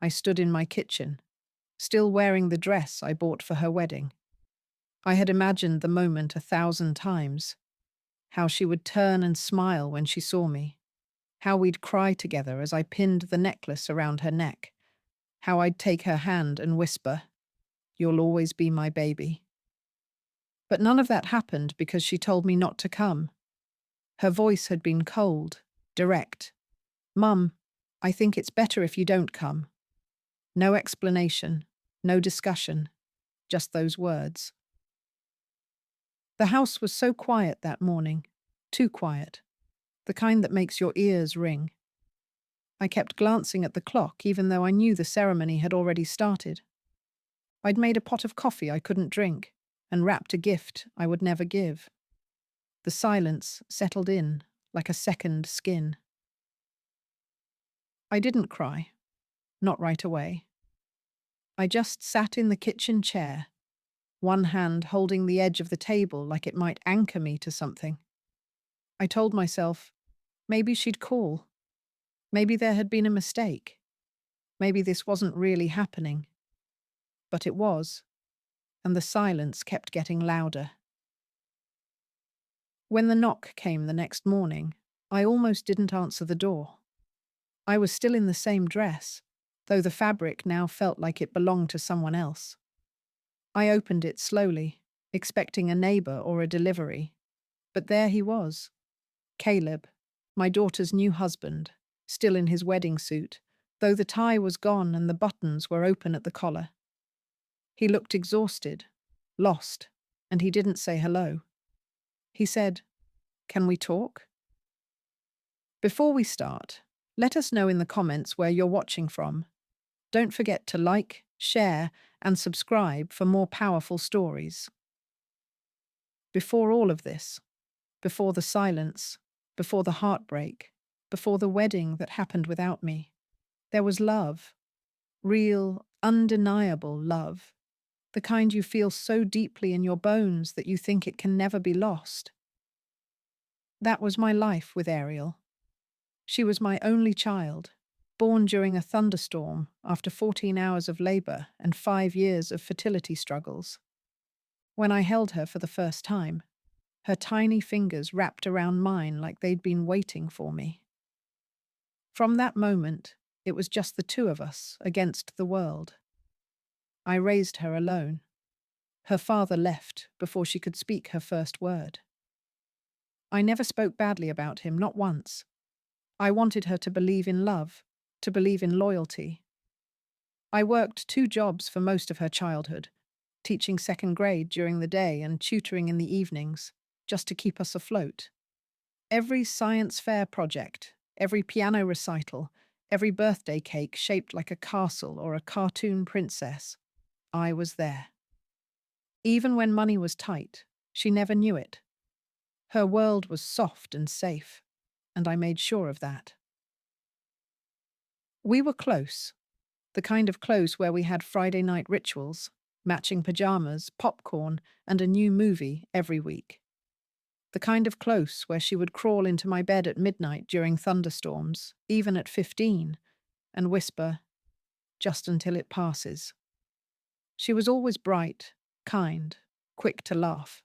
I stood in my kitchen, still wearing the dress I bought for her wedding. I had imagined the moment 1,000 times, how she would turn and smile when she saw me, how we'd cry together as I pinned the necklace around her neck, how I'd take her hand and whisper, "You'll always be my baby." But none of that happened because she told me not to come. Her voice had been cold, direct. "Mum, I think it's better if you don't come." No explanation, no discussion, just those words. The house was so quiet that morning, too quiet, the kind that makes your ears ring. I kept glancing at the clock even though I knew the ceremony had already started. I'd made a pot of coffee I couldn't drink and wrapped a gift I would never give. The silence settled in like a second skin. I didn't cry, not right away. I just sat in the kitchen chair, one hand holding the edge of the table like it might anchor me to something. I told myself, maybe she'd call. Maybe there had been a mistake. Maybe this wasn't really happening. But it was, and the silence kept getting louder. When the knock came the next morning, I almost didn't answer the door. I was still in the same dress, though the fabric now felt like it belonged to someone else. I opened it slowly, expecting a neighbor or a delivery. But there he was, Caleb, my daughter's new husband, still in his wedding suit, though the tie was gone and the buttons were open at the collar. He looked exhausted, lost, and he didn't say hello. He said, "Can we talk?" Before we start, let us know in the comments where you're watching from. Don't forget to like, share, and subscribe for more powerful stories. Before all of this, before the silence, before the heartbreak, before the wedding that happened without me, there was love. Real, undeniable love. The kind you feel so deeply in your bones that you think it can never be lost. That was my life with Ariel. She was my only child, born during a thunderstorm after 14 hours of labor and 5 years of fertility struggles. When I held her for the first time, her tiny fingers wrapped around mine like they'd been waiting for me. From that moment, it was just the two of us against the world. I raised her alone. Her father left before she could speak her first word. I never spoke badly about him, not once. I wanted her to believe in love, to believe in loyalty. I worked 2 jobs for most of her childhood, teaching second grade during the day and tutoring in the evenings, just to keep us afloat. Every science fair project, every piano recital, every birthday cake shaped like a castle or a cartoon princess, I was there. Even when money was tight, she never knew it. Her world was soft and safe, and I made sure of that. We were close, the kind of close where we had Friday night rituals, matching pajamas, popcorn, and a new movie every week. The kind of close where she would crawl into my bed at midnight during thunderstorms, even at 15, and whisper, "Just until it passes." She was always bright, kind, quick to laugh.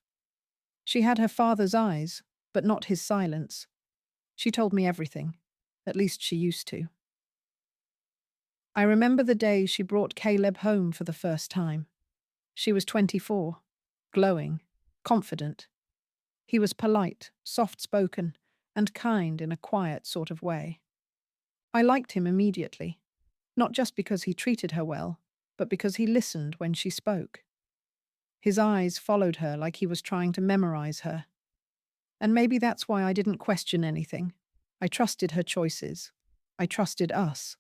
She had her father's eyes, but not his silence. She told me everything. At least she used to. I remember the day she brought Caleb home for the first time. She was 24, glowing, confident. He was polite, soft-spoken, and kind in a quiet sort of way. I liked him immediately, not just because he treated her well, but because he listened when she spoke. His eyes followed her like he was trying to memorize her. And maybe that's why I didn't question anything. I trusted her choices. I trusted us.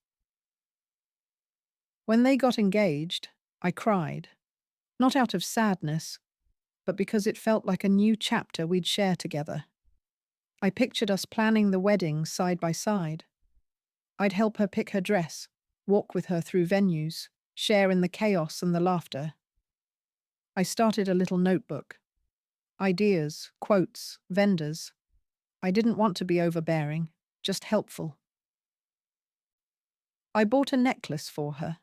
When they got engaged, I cried. Not out of sadness, but because it felt like a new chapter we'd share together. I pictured us planning the wedding side by side. I'd help her pick her dress, walk with her through venues, share in the chaos and the laughter. I started a little notebook. Ideas, quotes, vendors. I didn't want to be overbearing, just helpful. I bought a necklace for her,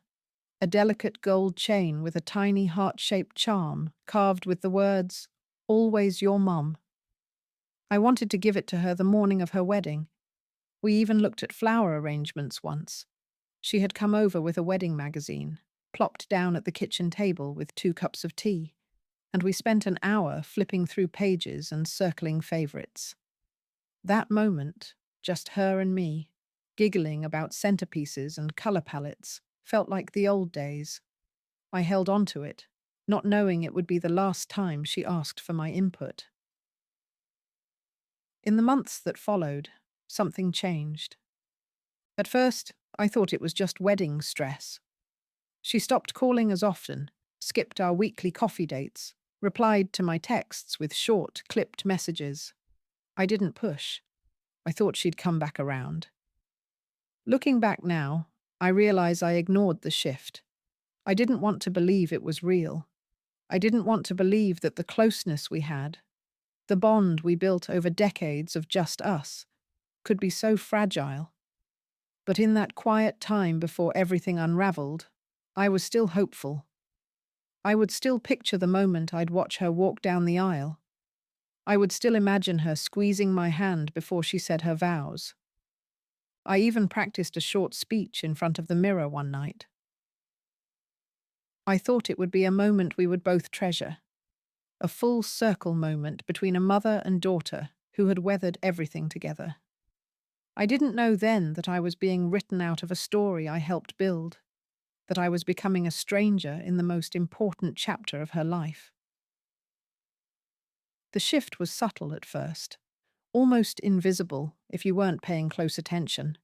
a delicate gold chain with a tiny heart-shaped charm carved with the words, "Always your mum." I wanted to give it to her the morning of her wedding. We even looked at flower arrangements once. She had come over with a wedding magazine, plopped down at the kitchen table with 2 cups of tea, and we spent an hour flipping through pages and circling favorites. That moment, just her and me, giggling about centerpieces and color palettes, felt like the old days. I held on to it, not knowing it would be the last time she asked for my input. In the months that followed, something changed. At first, I thought it was just wedding stress. She stopped calling as often, skipped our weekly coffee dates, replied to my texts with short, clipped messages. I didn't push. I thought she'd come back around. Looking back now, I realize I ignored the shift. I didn't want to believe it was real. I didn't want to believe that the closeness we had, the bond we built over decades of just us, could be so fragile. But in that quiet time before everything unraveled, I was still hopeful. I would still picture the moment I'd watch her walk down the aisle. I would still imagine her squeezing my hand before she said her vows. I even practiced a short speech in front of the mirror one night. I thought it would be a moment we would both treasure, a full circle moment between a mother and daughter who had weathered everything together. I didn't know then that I was being written out of a story I helped build, that I was becoming a stranger in the most important chapter of her life. The shift was subtle at first, almost invisible if you weren't paying close attention,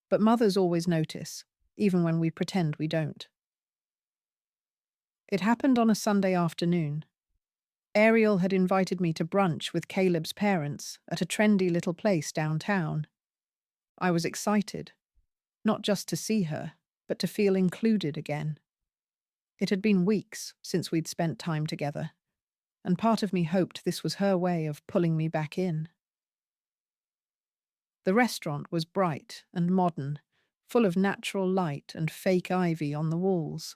but mothers always notice, even when we pretend we don't. It happened on a Sunday afternoon. Ariel had invited me to brunch with Caleb's parents at a trendy little place downtown. I was excited, not just to see her, but to feel included again. It had been weeks since we'd spent time together, and part of me hoped this was her way of pulling me back in. The restaurant was bright and modern, full of natural light and fake ivy on the walls.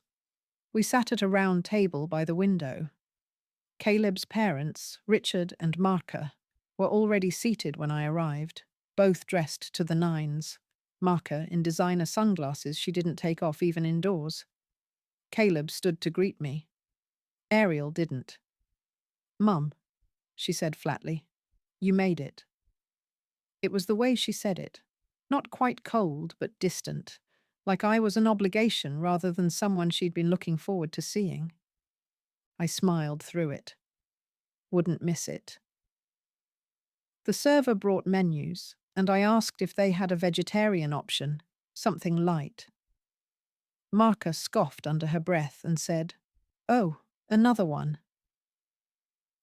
We sat at a round table by the window. Caleb's parents, Richard and Marka, were already seated when I arrived, both dressed to the nines. Marka in designer sunglasses she didn't take off even indoors. Caleb stood to greet me. Ariel didn't. "Mum," she said flatly, "you made it." It was the way she said it, not quite cold but distant, like I was an obligation rather than someone she'd been looking forward to seeing. I smiled through it. Wouldn't miss it. The server brought menus, and I asked if they had a vegetarian option, something light. Marka scoffed under her breath and said, "Oh, another one."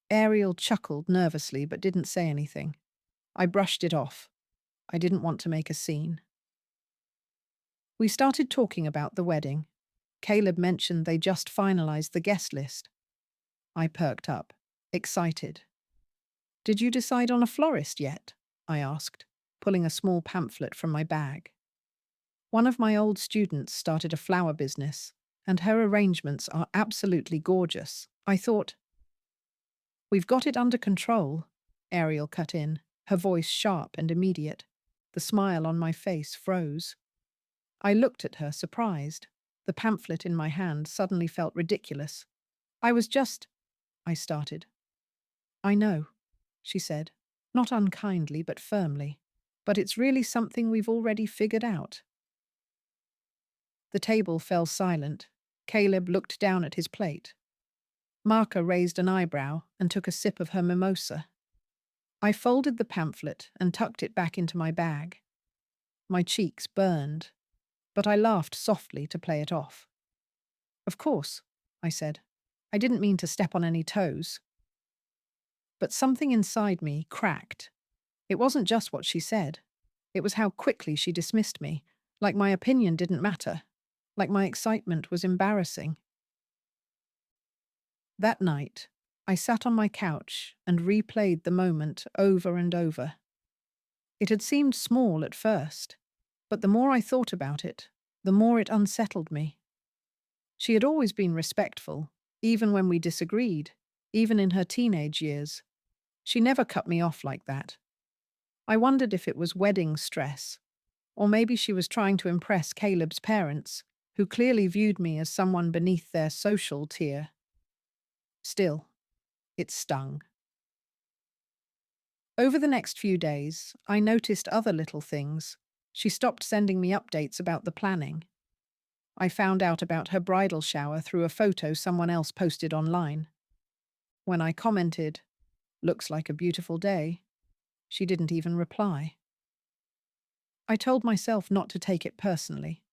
Ariel chuckled nervously but didn't say anything. I brushed it off. I didn't want to make a scene. We started talking about the wedding. Caleb mentioned they just finalized the guest list. I perked up, excited. "Did you decide on a florist yet?" I asked, pulling a small pamphlet from my bag. One of my old students started a flower business, and her arrangements are absolutely gorgeous. I thought, "We've got it under control," Ariel cut in, her voice sharp and immediate. The smile on my face froze. I looked at her, surprised. The pamphlet in my hand suddenly felt ridiculous. I started. "I know," she said, not unkindly but firmly. "But it's really something we've already figured out." The table fell silent. Caleb looked down at his plate. Marka raised an eyebrow and took a sip of her mimosa. I folded the pamphlet and tucked it back into my bag. My cheeks burned, but I laughed softly to play it off. "Of course," I said. "I didn't mean to step on any toes." But something inside me cracked. It wasn't just what she said. It was how quickly she dismissed me, like my opinion didn't matter, like my excitement was embarrassing. That night, I sat on my couch and replayed the moment over and over. It had seemed small at first, but the more I thought about it, the more it unsettled me. She had always been respectful, even when we disagreed, even in her teenage years. She never cut me off like that. I wondered if it was wedding stress, or maybe she was trying to impress Caleb's parents, who clearly viewed me as someone beneath their social tier. Still, it stung. Over the next few days, I noticed other little things. She stopped sending me updates about the planning. I found out about her bridal shower through a photo someone else posted online. When I commented, "Looks like a beautiful day," she didn't even reply. I told myself not to take it personally.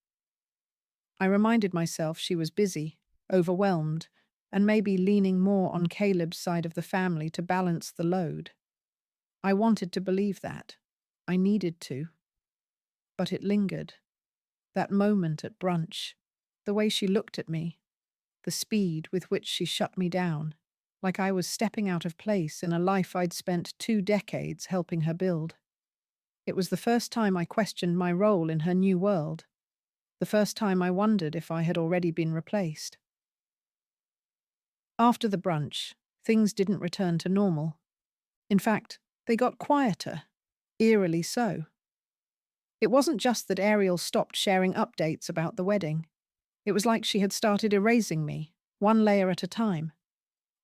I reminded myself she was busy, overwhelmed, and maybe leaning more on Caleb's side of the family to balance the load. I wanted to believe that. I needed to. But it lingered. That moment at brunch, the way she looked at me, the speed with which she shut me down, like I was stepping out of place in a life I'd spent 2 decades helping her build. It was the first time I questioned my role in her new world, the first time I wondered if I had already been replaced. After the brunch, things didn't return to normal. In fact, they got quieter, eerily so. It wasn't just that Ariel stopped sharing updates about the wedding. It was like she had started erasing me, one layer at a time.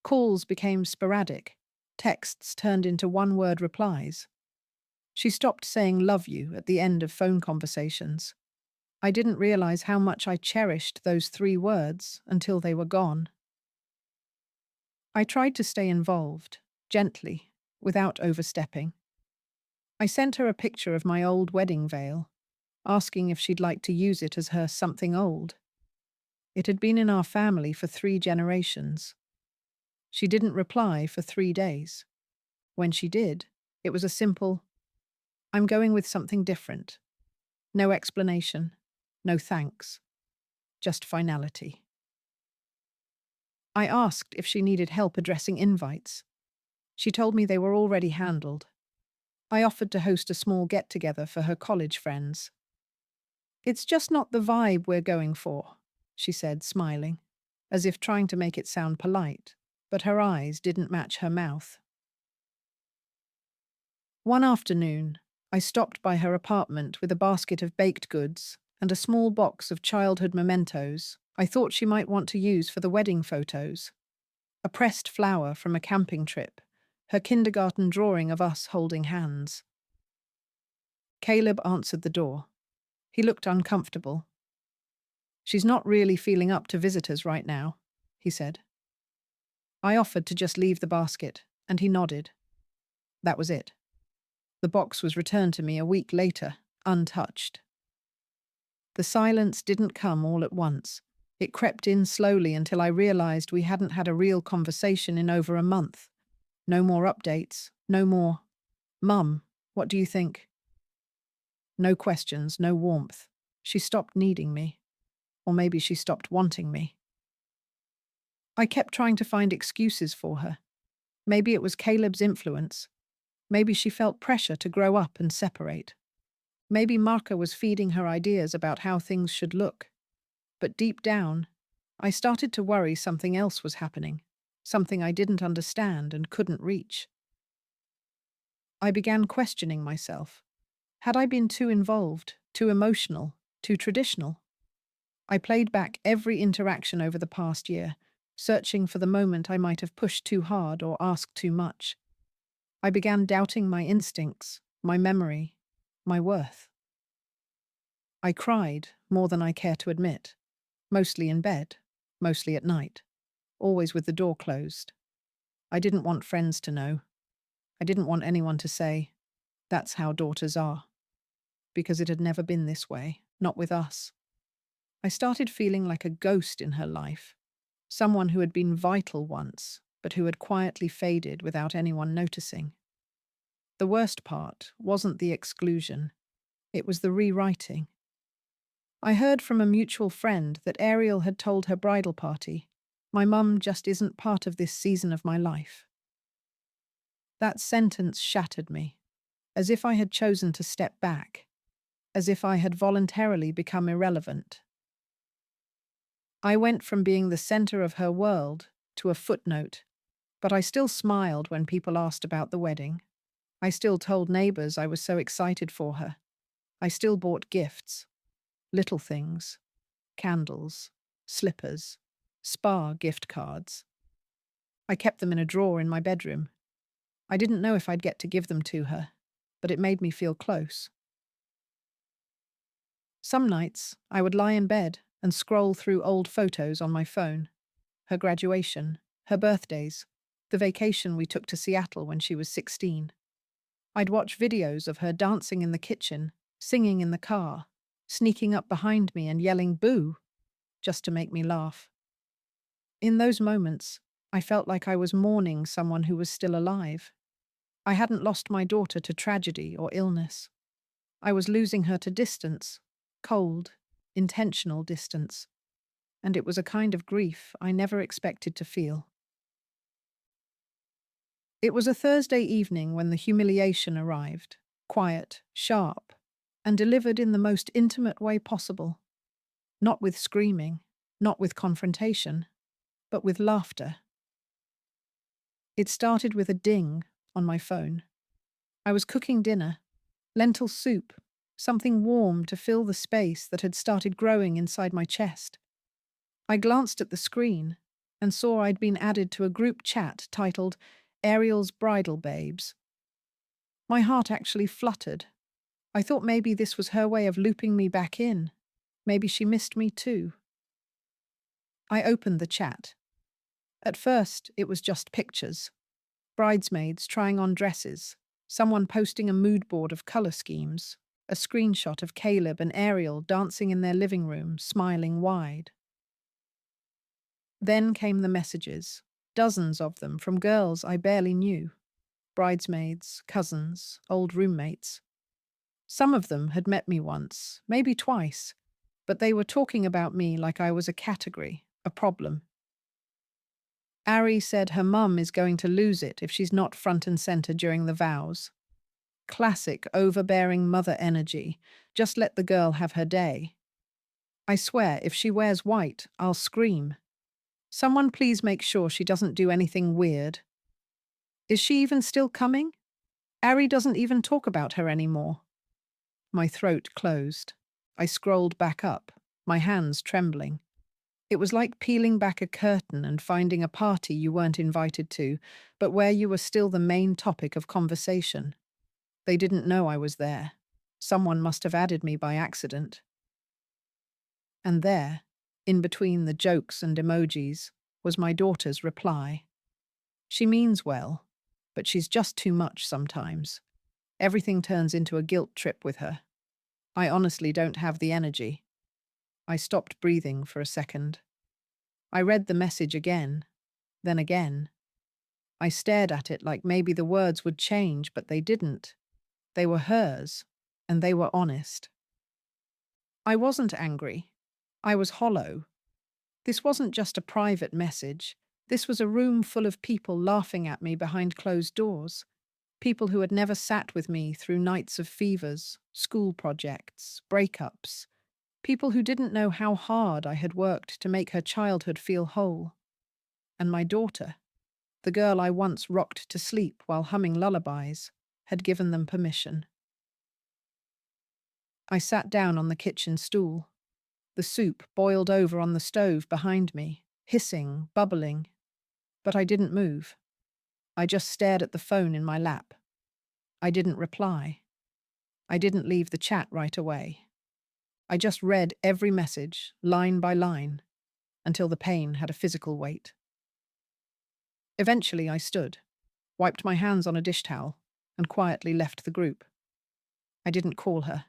Calls became sporadic. Texts turned into one-word replies. She stopped saying "love you" at the end of phone conversations. I didn't realize how much I cherished those 3 words until they were gone. I tried to stay involved, gently, without overstepping. I sent her a picture of my old wedding veil, asking if she'd like to use it as her something old. It had been in our family for 3 generations. She didn't reply for 3 days. When she did, it was a simple, "I'm going with something different." No explanation, no thanks, just finality. I asked if she needed help addressing invites. She told me they were already handled. I offered to host a small get-together for her college friends. "It's just not the vibe we're going for," she said, smiling, as if trying to make it sound polite, but her eyes didn't match her mouth. One afternoon, I stopped by her apartment with a basket of baked goods and a small box of childhood mementos I thought she might want to use for the wedding photos. A pressed flower from a camping trip, her kindergarten drawing of us holding hands. Caleb answered the door. He looked uncomfortable. "She's not really feeling up to visitors right now," he said. I offered to just leave the basket, and he nodded. That was it. The box was returned to me a week later, untouched. The silence didn't come all at once. It crept in slowly until I realized we hadn't had a real conversation in over a month. No more updates, no more, "Mum, what do you think?" No questions, no warmth. She stopped needing me. Or maybe she stopped wanting me. I kept trying to find excuses for her. Maybe it was Caleb's influence. Maybe she felt pressure to grow up and separate. Maybe Marka was feeding her ideas about how things should look. But deep down, I started to worry something else was happening, something I didn't understand and couldn't reach. I began questioning myself. Had I been too involved, too emotional, too traditional? I played back every interaction over the past year, searching for the moment I might have pushed too hard or asked too much. I began doubting my instincts, my memory, my worth. I cried more than I care to admit, mostly in bed, mostly at night, always with the door closed. I didn't want friends to know. I didn't want anyone to say, "That's how daughters are," because it had never been this way, not with us. I started feeling like a ghost in her life, someone who had been vital once, but who had quietly faded without anyone noticing. The worst part wasn't the exclusion, it was the rewriting. I heard from a mutual friend that Ariel had told her bridal party, "My mum just isn't part of this season of my life." That sentence shattered me, as if I had chosen to step back. as if I had voluntarily become irrelevant. I went from being the center of her world to a footnote, but I still smiled when people asked about the wedding. I still told neighbors I was so excited for her. I still bought gifts, little things, candles, slippers, spa gift cards. I kept them in a drawer in my bedroom. I didn't know if I'd get to give them to her, but it made me feel close. Some nights, I would lie in bed and scroll through old photos on my phone. Her graduation, her birthdays, the vacation we took to Seattle when she was 16. I'd watch videos of her dancing in the kitchen, singing in the car, sneaking up behind me and yelling "boo" just to make me laugh. In those moments, I felt like I was mourning someone who was still alive. I hadn't lost my daughter to tragedy or illness. I was losing her to distance, cold, intentional distance, and it was a kind of grief I never expected to feel. It was a Thursday evening when the humiliation arrived, quiet, sharp, and delivered in the most intimate way possible. Not with screaming, not with confrontation, but with laughter. It started with a ding on my phone. I was cooking dinner, lentil soup, something warm to fill the space that had started growing inside my chest. I glanced at the screen and saw I'd been added to a group chat titled Ariel's Bridal Babes. My heart actually fluttered. I thought maybe this was her way of looping me back in. Maybe she missed me too. I opened the chat. At first, it was just pictures. Bridesmaids trying on dresses, someone posting a mood board of color schemes, a screenshot of Caleb and Ariel dancing in their living room, smiling wide. Then came the messages, dozens of them from girls I barely knew. Bridesmaids, cousins, old roommates. Some of them had met me once, maybe twice, but they were talking about me like I was a category, a problem. Ari said her mum is going to lose it if she's not front and center during the vows. Classic overbearing mother energy. Just let the girl have her day. I swear, if she wears white, I'll scream. Someone please make sure she doesn't do anything weird. Is she even still coming? Ari doesn't even talk about her anymore. My throat closed. I scrolled back up, my hands trembling. It was like peeling back a curtain and finding a party you weren't invited to, but where you were still the main topic of conversation. They didn't know I was there. Someone must have added me by accident. And there, in between the jokes and emojis, was my daughter's reply. She means well, but she's just too much sometimes. Everything turns into a guilt trip with her. I honestly don't have the energy. I stopped breathing for a second. I read the message again, then again. I stared at it like maybe the words would change, but they didn't. They were hers, and they were honest. I wasn't angry. I was hollow. This wasn't just a private message. This was a room full of people laughing at me behind closed doors. People who had never sat with me through nights of fevers, school projects, breakups. People who didn't know how hard I had worked to make her childhood feel whole. And my daughter, the girl I once rocked to sleep while humming lullabies, had given them permission. I sat down on the kitchen stool. The soup boiled over on the stove behind me, hissing, bubbling. But I didn't move. I just stared at the phone in my lap. I didn't reply. I didn't leave the chat right away. I just read every message, line by line, until the pain had a physical weight. Eventually I stood, wiped my hands on a dish towel, and quietly left the group. I didn't call her.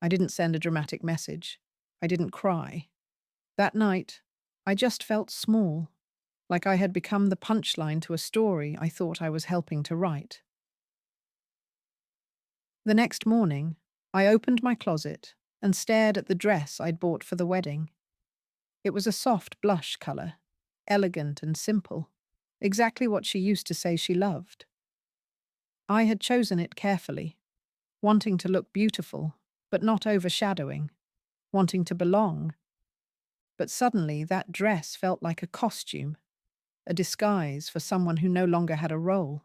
I didn't send a dramatic message. I didn't cry. That night, I just felt small, like I had become the punchline to a story I thought I was helping to write. The next morning, I opened my closet and stared at the dress I'd bought for the wedding. It was a soft blush color, elegant and simple, exactly what she used to say she loved. I had chosen it carefully, wanting to look beautiful, but not overshadowing, wanting to belong. But suddenly that dress felt like a costume, a disguise for someone who no longer had a role.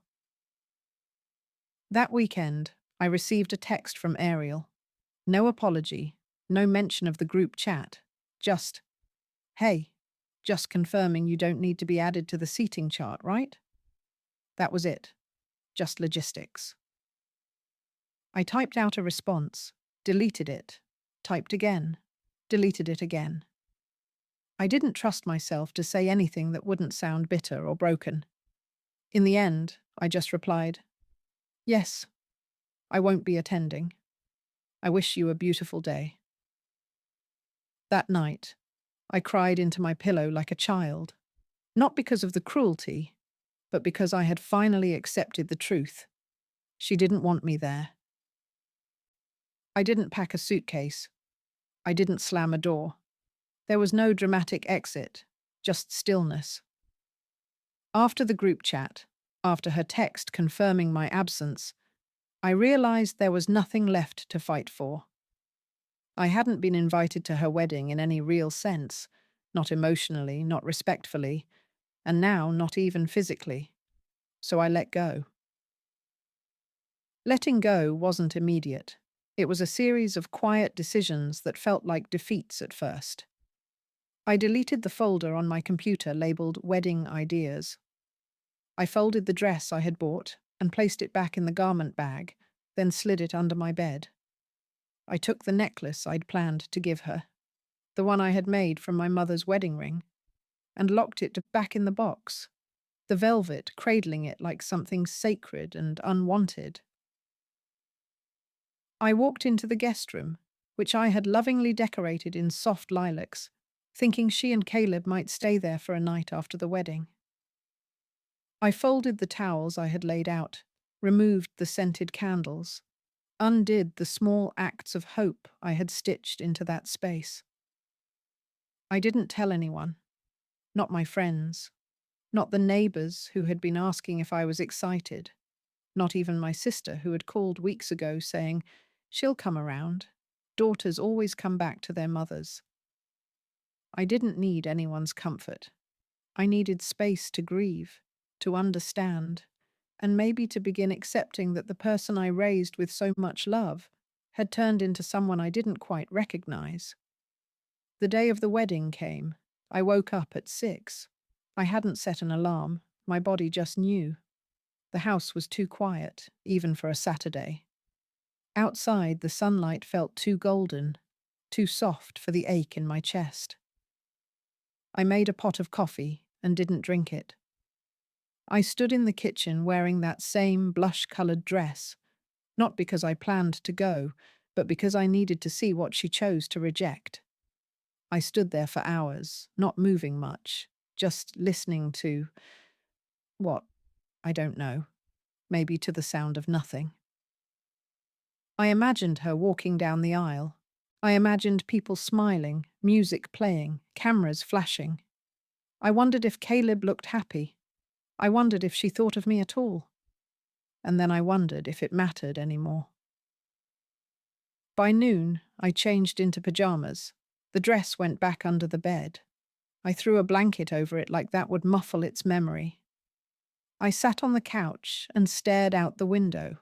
That weekend, I received a text from Ariel. No apology, no mention of the group chat, just, "Hey, just confirming you don't need to be added to the seating chart, right?" That was it. Just logistics. I typed out a response, deleted it, typed again, deleted it again. I didn't trust myself to say anything that wouldn't sound bitter or broken. In the end, I just replied, "Yes, I won't be attending. I wish you a beautiful day." That night, I cried into my pillow like a child, not because of the cruelty, but because I had finally accepted the truth. She didn't want me there. I didn't pack a suitcase. I didn't slam a door. There was no dramatic exit, just stillness. After the group chat, after her text confirming my absence, I realized there was nothing left to fight for. I hadn't been invited to her wedding in any real sense, not emotionally, not respectfully, and now not even physically. So I let go. Letting go wasn't immediate. It was a series of quiet decisions that felt like defeats at first. I deleted the folder on my computer labeled Wedding Ideas. I folded the dress I had bought and placed it back in the garment bag, then slid it under my bed. I took the necklace I'd planned to give her, the one I had made from my mother's wedding ring, and locked it back in the box, the velvet cradling it like something sacred and unwanted. I walked into the guest room, which I had lovingly decorated in soft lilacs, thinking she and Caleb might stay there for a night after the wedding. I folded the towels I had laid out, removed the scented candles, undid the small acts of hope I had stitched into that space. I didn't tell anyone, not my friends, not the neighbors who had been asking if I was excited, not even my sister who had called weeks ago saying, "She'll come around. Daughters always come back to their mothers." I didn't need anyone's comfort. I needed space to grieve, to understand, and maybe to begin accepting that the person I raised with so much love had turned into someone I didn't quite recognize. The day of the wedding came. I woke up at 6. I hadn't set an alarm. My body just knew. The house was too quiet, even for a Saturday. Outside, the sunlight felt too golden, too soft for the ache in my chest. I made a pot of coffee and didn't drink it. I stood in the kitchen wearing that same blush-colored dress, not because I planned to go, but because I needed to see what she chose to reject. I stood there for hours, not moving much, just listening to what? I don't know. Maybe to the sound of nothing. I imagined her walking down the aisle. I imagined people smiling, music playing, cameras flashing. I wondered if Caleb looked happy. I wondered if she thought of me at all. And then I wondered if it mattered anymore. By noon, I changed into pajamas. The dress went back under the bed. I threw a blanket over it like that would muffle its memory. I sat on the couch and stared out the window.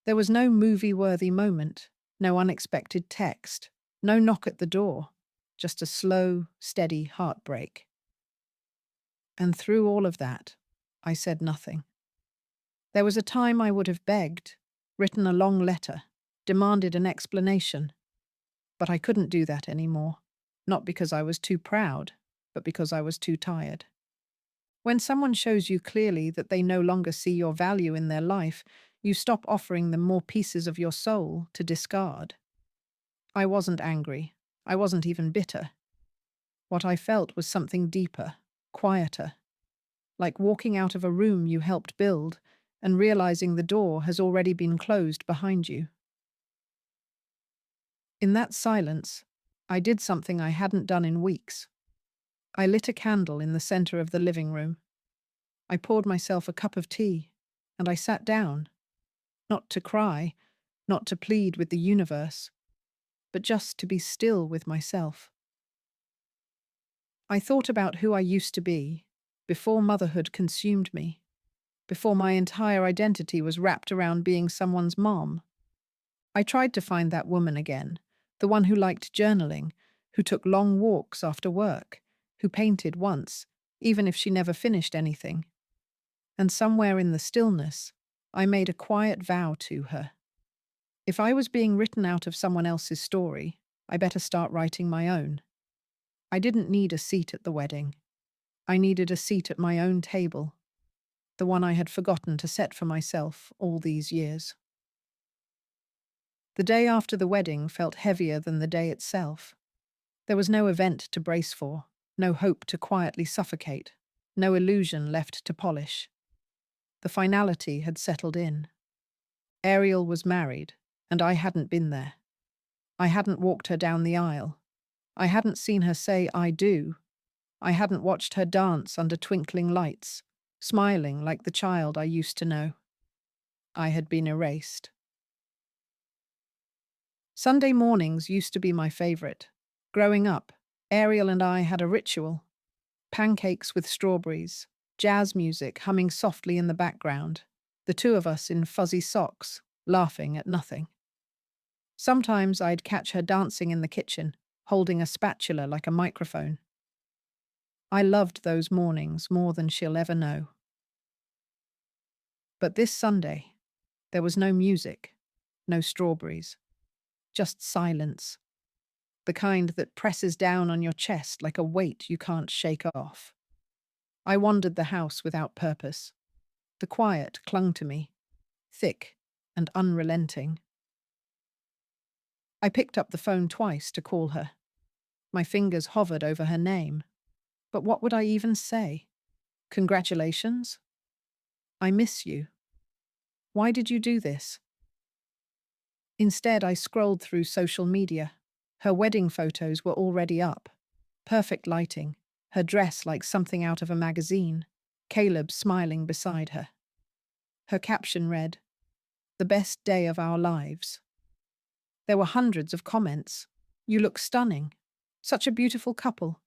There was no movie-worthy moment, no unexpected text, no knock at the door, just a slow, steady heartbreak. And through all of that, I said nothing. There was a time I would have begged, written a long letter, demanded an explanation. But I couldn't do that anymore, not because I was too proud, but because I was too tired. When someone shows you clearly that they no longer see your value in their life, you stop offering them more pieces of your soul to discard. I wasn't angry. I wasn't even bitter. What I felt was something deeper, quieter, like walking out of a room you helped build and realizing the door has already been closed behind you. In that silence, I did something I hadn't done in weeks. I lit a candle in the center of the living room. I poured myself a cup of tea, and I sat down. Not to cry, not to plead with the universe, but just to be still with myself. I thought about who I used to be, before motherhood consumed me, before my entire identity was wrapped around being someone's mom. I tried to find that woman again, the one who liked journaling, who took long walks after work, who painted once, even if she never finished anything. And somewhere in the stillness, I made a quiet vow to her. If I was being written out of someone else's story, I better start writing my own. I didn't need a seat at the wedding. I needed a seat at my own table, the one I had forgotten to set for myself all these years. The day after the wedding felt heavier than the day itself. There was no event to brace for, no hope to quietly suffocate, no illusion left to polish. The finality had settled in. Ariel was married, and I hadn't been there. I hadn't walked her down the aisle. I hadn't seen her say "I do." I hadn't watched her dance under twinkling lights, smiling like the child I used to know. I had been erased. Sunday mornings used to be my favorite. Growing up, Ariel and I had a ritual. Pancakes with strawberries, jazz music humming softly in the background, the two of us in fuzzy socks, laughing at nothing. Sometimes I'd catch her dancing in the kitchen, holding a spatula like a microphone. I loved those mornings more than she'll ever know. But this Sunday, there was no music, no strawberries, just silence, the kind that presses down on your chest like a weight you can't shake off. I wandered the house without purpose. The quiet clung to me, thick and unrelenting. I picked up the phone twice to call her. My fingers hovered over her name. But what would I even say? Congratulations? I miss you. Why did you do this? Instead, I scrolled through social media. Her wedding photos were already up. Perfect lighting, her dress like something out of a magazine, Caleb smiling beside her. Her caption read, "The best day of our lives." There were hundreds of comments. "You look stunning. Such a beautiful couple.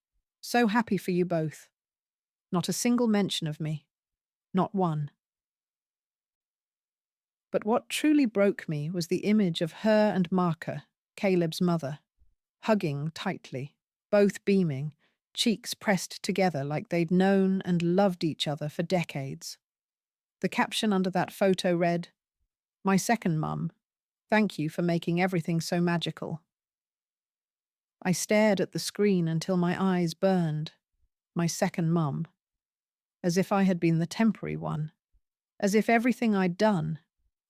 So happy for you both." Not a single mention of me. Not one. But what truly broke me was the image of her and Marka, Caleb's mother, hugging tightly, both beaming, cheeks pressed together like they'd known and loved each other for decades. The caption under that photo read, "My second mum, thank you for making everything so magical." I stared at the screen until my eyes burned. My second mum. As if I had been the temporary one. As if everything I'd done,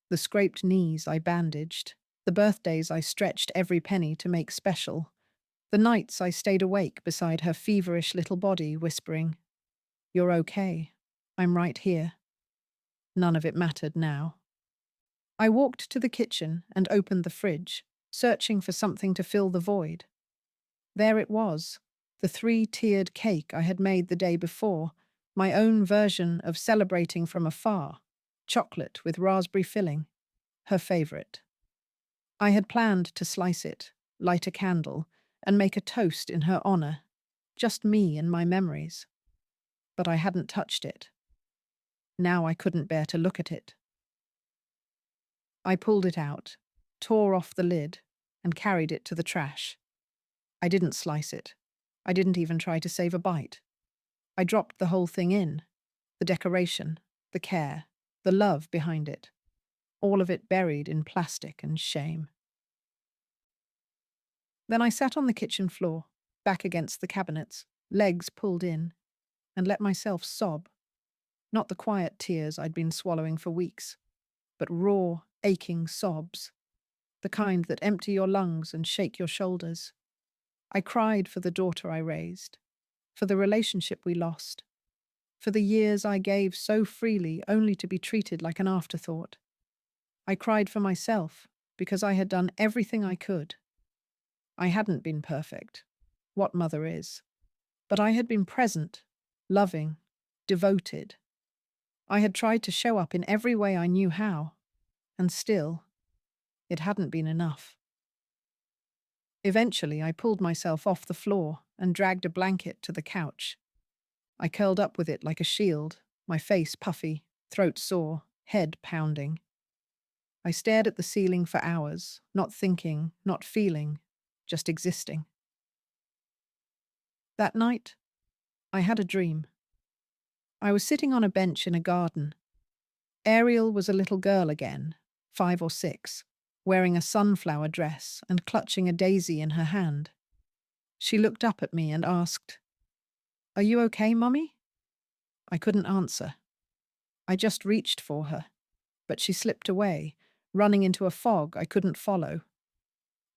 the scraped knees I bandaged, the birthdays I stretched every penny to make special, the nights I stayed awake beside her feverish little body whispering, "You're okay. I'm right here." None of it mattered now. I walked to the kitchen and opened the fridge, searching for something to fill the void. There it was, the 3-tiered cake I had made the day before, my own version of celebrating from afar, chocolate with raspberry filling, her favorite. I had planned to slice it, light a candle, and make a toast in her honor, just me and my memories. But I hadn't touched it. Now I couldn't bear to look at it. I pulled it out, tore off the lid, and carried it to the trash. I didn't slice it. I didn't even try to save a bite. I dropped the whole thing in. The decoration, the care, the love behind it. All of it buried in plastic and shame. Then I sat on the kitchen floor, back against the cabinets, legs pulled in, and let myself sob. Not the quiet tears I'd been swallowing for weeks, but raw, aching sobs. The kind that empty your lungs and shake your shoulders. I cried for the daughter I raised, for the relationship we lost, for the years I gave so freely only to be treated like an afterthought. I cried for myself because I had done everything I could. I hadn't been perfect. What mother is? But I had been present, loving, devoted. I had tried to show up in every way I knew how, and still, it hadn't been enough. Eventually, I pulled myself off the floor and dragged a blanket to the couch. I curled up with it like a shield, my face puffy, throat sore, head pounding. I stared at the ceiling for hours, not thinking, not feeling, just existing. That night, I had a dream. I was sitting on a bench in a garden. Ariel was a little girl again, 5 or 6, wearing a sunflower dress and clutching a daisy in her hand. She looked up at me and asked, "Are you okay, Mummy?" I couldn't answer. I just reached for her, but she slipped away, running into a fog I couldn't follow.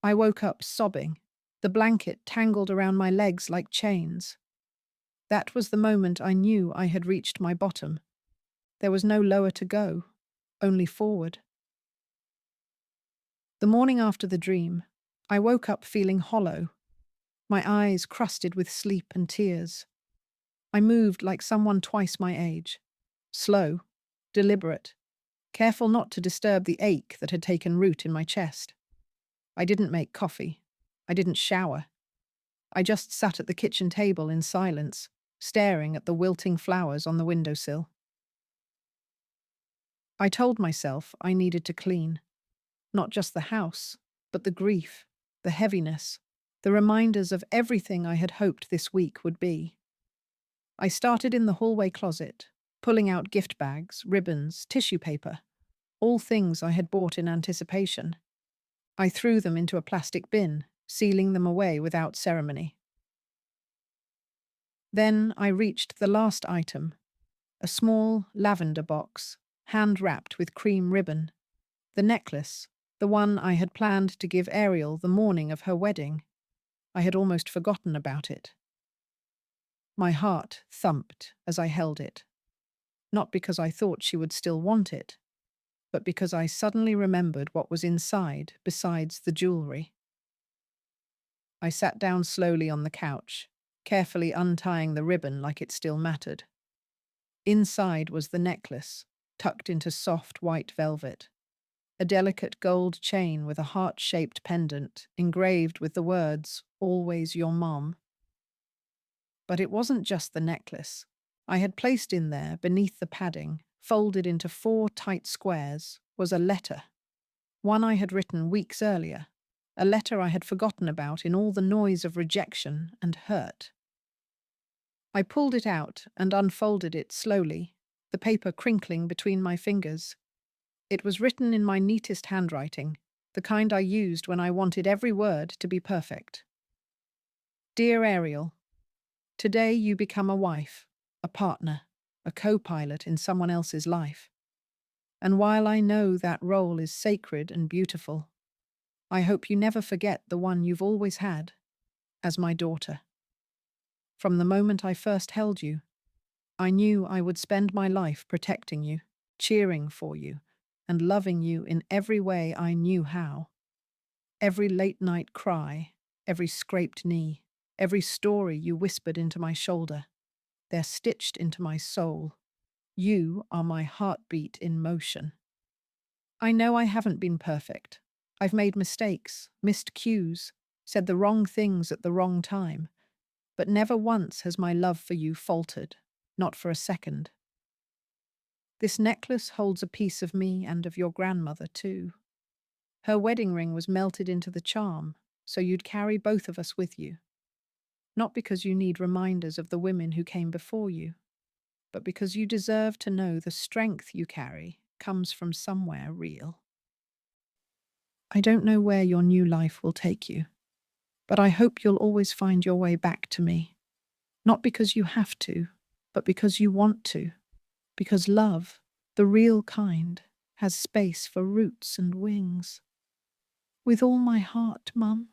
I woke up sobbing, the blanket tangled around my legs like chains. That was the moment I knew I had reached my bottom. There was no lower to go, only forward. The morning after the dream, I woke up feeling hollow, my eyes crusted with sleep and tears. I moved like someone twice my age, slow, deliberate, careful not to disturb the ache that had taken root in my chest. I didn't make coffee. I didn't shower. I just sat at the kitchen table in silence, staring at the wilting flowers on the windowsill. I told myself I needed to clean, not just the house, but the grief, the heaviness, the reminders of everything I had hoped this week would be. I started in the hallway closet, pulling out gift bags, ribbons, tissue paper, all things I had bought in anticipation. I threw them into a plastic bin, sealing them away without ceremony. Then I reached the last item, a small lavender box, hand-wrapped with cream ribbon. The necklace, the one I had planned to give Ariel the morning of her wedding. I had almost forgotten about it. My heart thumped as I held it, not because I thought she would still want it, but because I suddenly remembered what was inside besides the jewelry. I sat down slowly on the couch, carefully untying the ribbon like it still mattered. Inside was the necklace, tucked into soft white velvet. A delicate gold chain with a heart-shaped pendant, engraved with the words, "Always your mom." But it wasn't just the necklace. I had placed in there, beneath the padding, folded into 4 tight squares, was a letter. One I had written weeks earlier. A letter I had forgotten about in all the noise of rejection and hurt. I pulled it out and unfolded it slowly, the paper crinkling between my fingers. It was written in my neatest handwriting, the kind I used when I wanted every word to be perfect. Dear Ariel, today you become a wife, a partner, a co-pilot in someone else's life. And while I know that role is sacred and beautiful, I hope you never forget the one you've always had, as my daughter. From the moment I first held you, I knew I would spend my life protecting you, cheering for you, and loving you in every way I knew how. Every late-night cry, every scraped knee, every story you whispered into my shoulder, they're stitched into my soul. You are my heartbeat in motion. I know I haven't been perfect. I've made mistakes, missed cues, said the wrong things at the wrong time, but never once has my love for you faltered, not for a second. This necklace holds a piece of me and of your grandmother, too. Her wedding ring was melted into the charm, so you'd carry both of us with you. Not because you need reminders of the women who came before you, but because you deserve to know the strength you carry comes from somewhere real. I don't know where your new life will take you, but I hope you'll always find your way back to me. Not because you have to, but because you want to. Because love, the real kind, has space for roots and wings. With all my heart, Mum.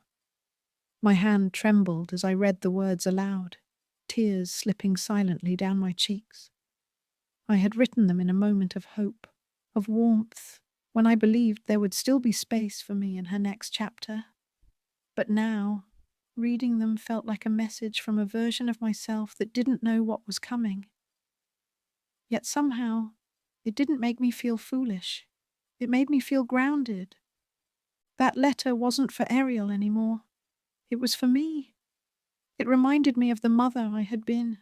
My hand trembled as I read the words aloud, tears slipping silently down my cheeks. I had written them in a moment of hope, of warmth, when I believed there would still be space for me in her next chapter. But now, reading them felt like a message from a version of myself that didn't know what was coming. Yet somehow, it didn't make me feel foolish. It made me feel grounded. That letter wasn't for Ariel anymore. It was for me. It reminded me of the mother I had been,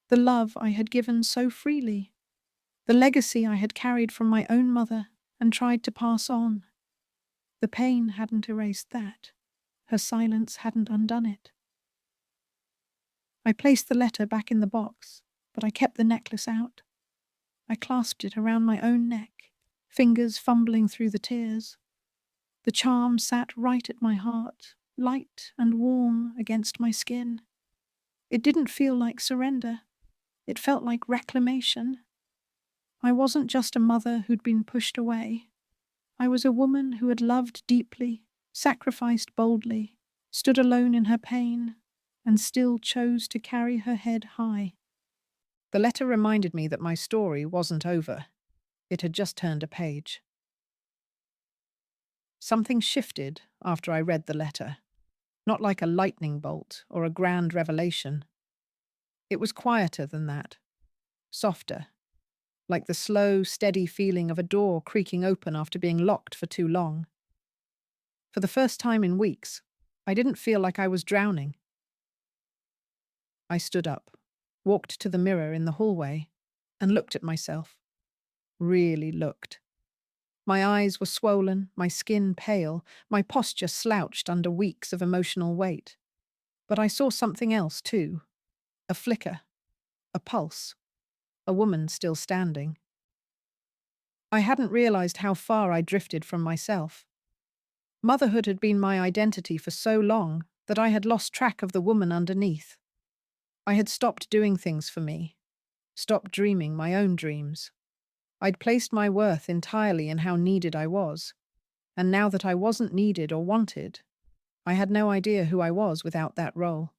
the love I had given so freely, the legacy I had carried from my own mother and tried to pass on. The pain hadn't erased that. Her silence hadn't undone it. I placed the letter back in the box, but I kept the necklace out. I clasped it around my own neck, fingers fumbling through the tears. The charm sat right at my heart, light and warm against my skin. It didn't feel like surrender. It felt like reclamation. I wasn't just a mother who'd been pushed away. I was a woman who had loved deeply, sacrificed boldly, stood alone in her pain, and still chose to carry her head high. The letter reminded me that my story wasn't over. It had just turned a page. Something shifted after I read the letter, not like a lightning bolt or a grand revelation. It was quieter than that, softer, like the slow, steady feeling of a door creaking open after being locked for too long. For the first time in weeks, I didn't feel like I was drowning. I stood up, walked to the mirror in the hallway, and looked at myself. Really looked. My eyes were swollen, my skin pale, my posture slouched under weeks of emotional weight. But I saw something else too. A flicker, a pulse, a woman still standing. I hadn't realized how far I drifted from myself. Motherhood had been my identity for so long that I had lost track of the woman underneath. I had stopped doing things for me, stopped dreaming my own dreams. I'd placed my worth entirely in how needed I was, and now that I wasn't needed or wanted, I had no idea who I was without that role.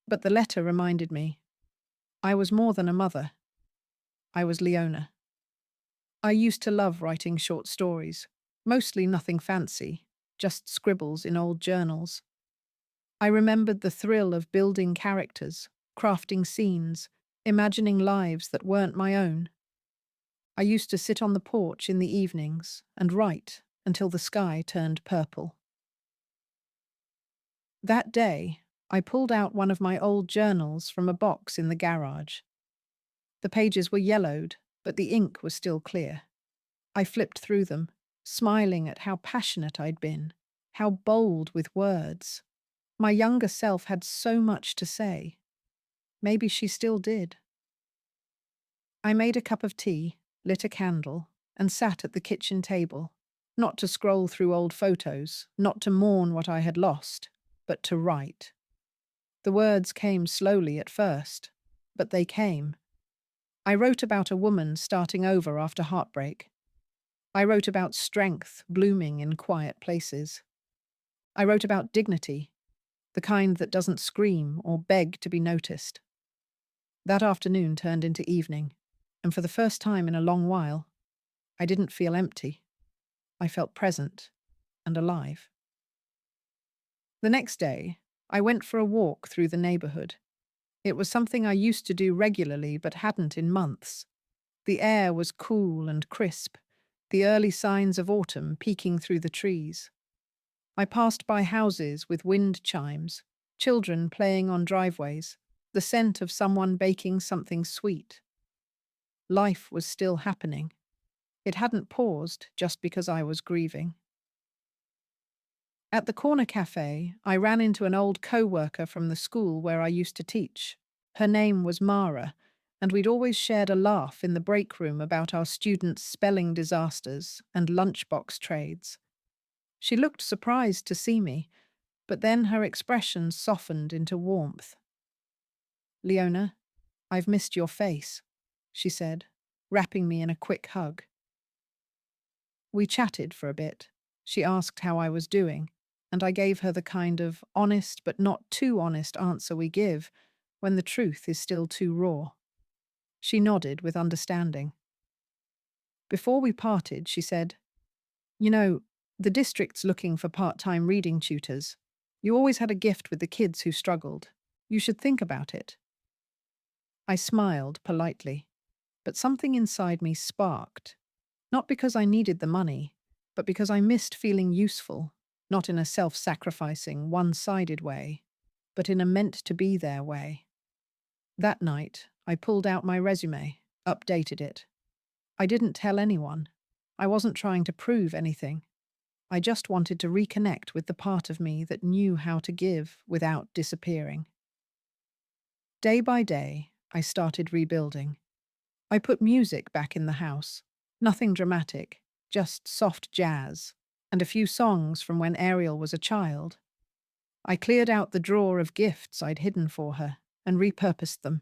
But the letter reminded me, I was more than a mother. I was Leona. I used to love writing short stories, mostly nothing fancy, just scribbles in old journals. I remembered the thrill of building characters, crafting scenes, imagining lives that weren't my own. I used to sit on the porch in the evenings and write until the sky turned purple. That day, I pulled out one of my old journals from a box in the garage. The pages were yellowed, but the ink was still clear. I flipped through them, smiling at how passionate I'd been, how bold with words. My younger self had so much to say. Maybe she still did. I made a cup of tea, lit a candle, and sat at the kitchen table, not to scroll through old photos, not to mourn what I had lost, but to write. The words came slowly at first, but they came. I wrote about a woman starting over after heartbreak. I wrote about strength blooming in quiet places. I wrote about dignity, the kind that doesn't scream or beg to be noticed. That afternoon turned into evening, and for the first time in a long while, I didn't feel empty. I felt present and alive. The next day, I went for a walk through the neighborhood. It was something I used to do regularly but hadn't in months. The air was cool and crisp, the early signs of autumn peeking through the trees. I passed by houses with wind chimes, children playing on driveways, the scent of someone baking something sweet. Life was still happening. It hadn't paused just because I was grieving. At the corner cafe, I ran into an old co-worker from the school where I used to teach. Her name was Mara, and we'd always shared a laugh in the break room about our students' spelling disasters and lunchbox trades. She looked surprised to see me, but then her expression softened into warmth. "Leona, I've missed your face," she said, wrapping me in a quick hug. We chatted for a bit. She asked how I was doing, and I gave her the kind of honest but not too honest answer we give when the truth is still too raw. She nodded with understanding. Before we parted, she said, "You know, the district's looking for part-time reading tutors. You always had a gift with the kids who struggled. You should think about it." I smiled politely, but something inside me sparked. Not because I needed the money, but because I missed feeling useful, not in a self-sacrificing, one-sided way, but in a meant-to-be-there way. That night, I pulled out my resume, updated it. I didn't tell anyone. I wasn't trying to prove anything. I just wanted to reconnect with the part of me that knew how to give without disappearing. Day by day, I started rebuilding. I put music back in the house. Nothing dramatic, just soft jazz, and a few songs from when Ariel was a child. I cleared out the drawer of gifts I'd hidden for her and repurposed them.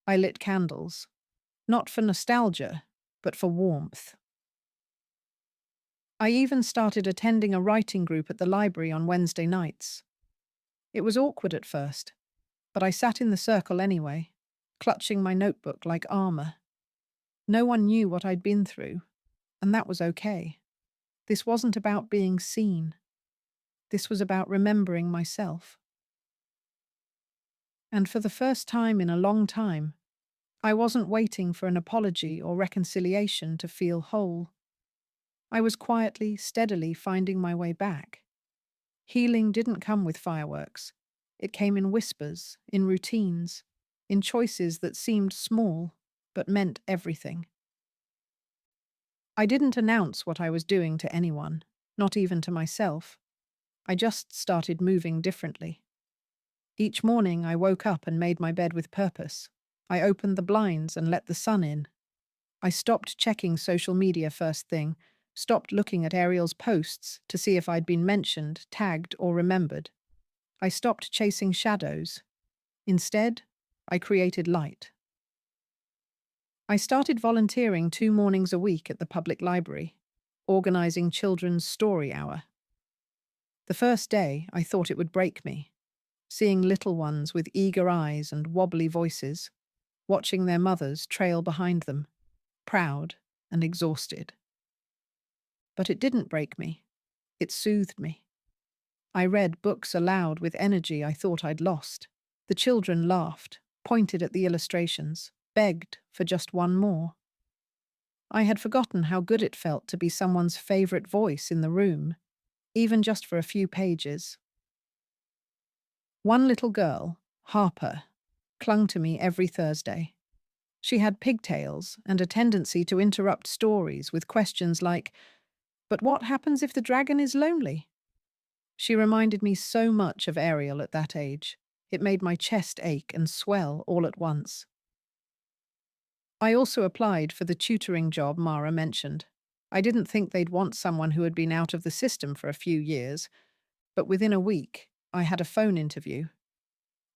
I lit candles, not for nostalgia, but for warmth. I even started attending a writing group at the library on Wednesday nights. It was awkward at first, but I sat in the circle anyway, clutching my notebook like armor. No one knew what I'd been through, and that was okay. This wasn't about being seen. This was about remembering myself. And for the first time in a long time, I wasn't waiting for an apology or reconciliation to feel whole. I was quietly, steadily finding my way back. Healing didn't come with fireworks. It came in whispers, in routines, in choices that seemed small, but meant everything. I didn't announce what I was doing to anyone, not even to myself. I just started moving differently. Each morning I woke up and made my bed with purpose. I opened the blinds and let the sun in. I stopped checking social media first thing, stopped looking at Ariel's posts to see if I'd been mentioned, tagged, or remembered. I stopped chasing shadows. Instead, I created light. I started volunteering 2 mornings a week at the public library, organizing children's story hour. The first day, I thought it would break me, seeing little ones with eager eyes and wobbly voices, watching their mothers trail behind them, proud and exhausted. But it didn't break me. It soothed me. I read books aloud with energy I thought I'd lost. The children laughed, pointed at the illustrations, begged for just one more. I had forgotten how good it felt to be someone's favorite voice in the room, even just for a few pages. One little girl, Harper, clung to me every Thursday. She had pigtails and a tendency to interrupt stories with questions like, "But what happens if the dragon is lonely?" She reminded me so much of Ariel at that age. It made my chest ache and swell all at once. I also applied for the tutoring job Mara mentioned. I didn't think they'd want someone who had been out of the system for a few years, but within a week, I had a phone interview.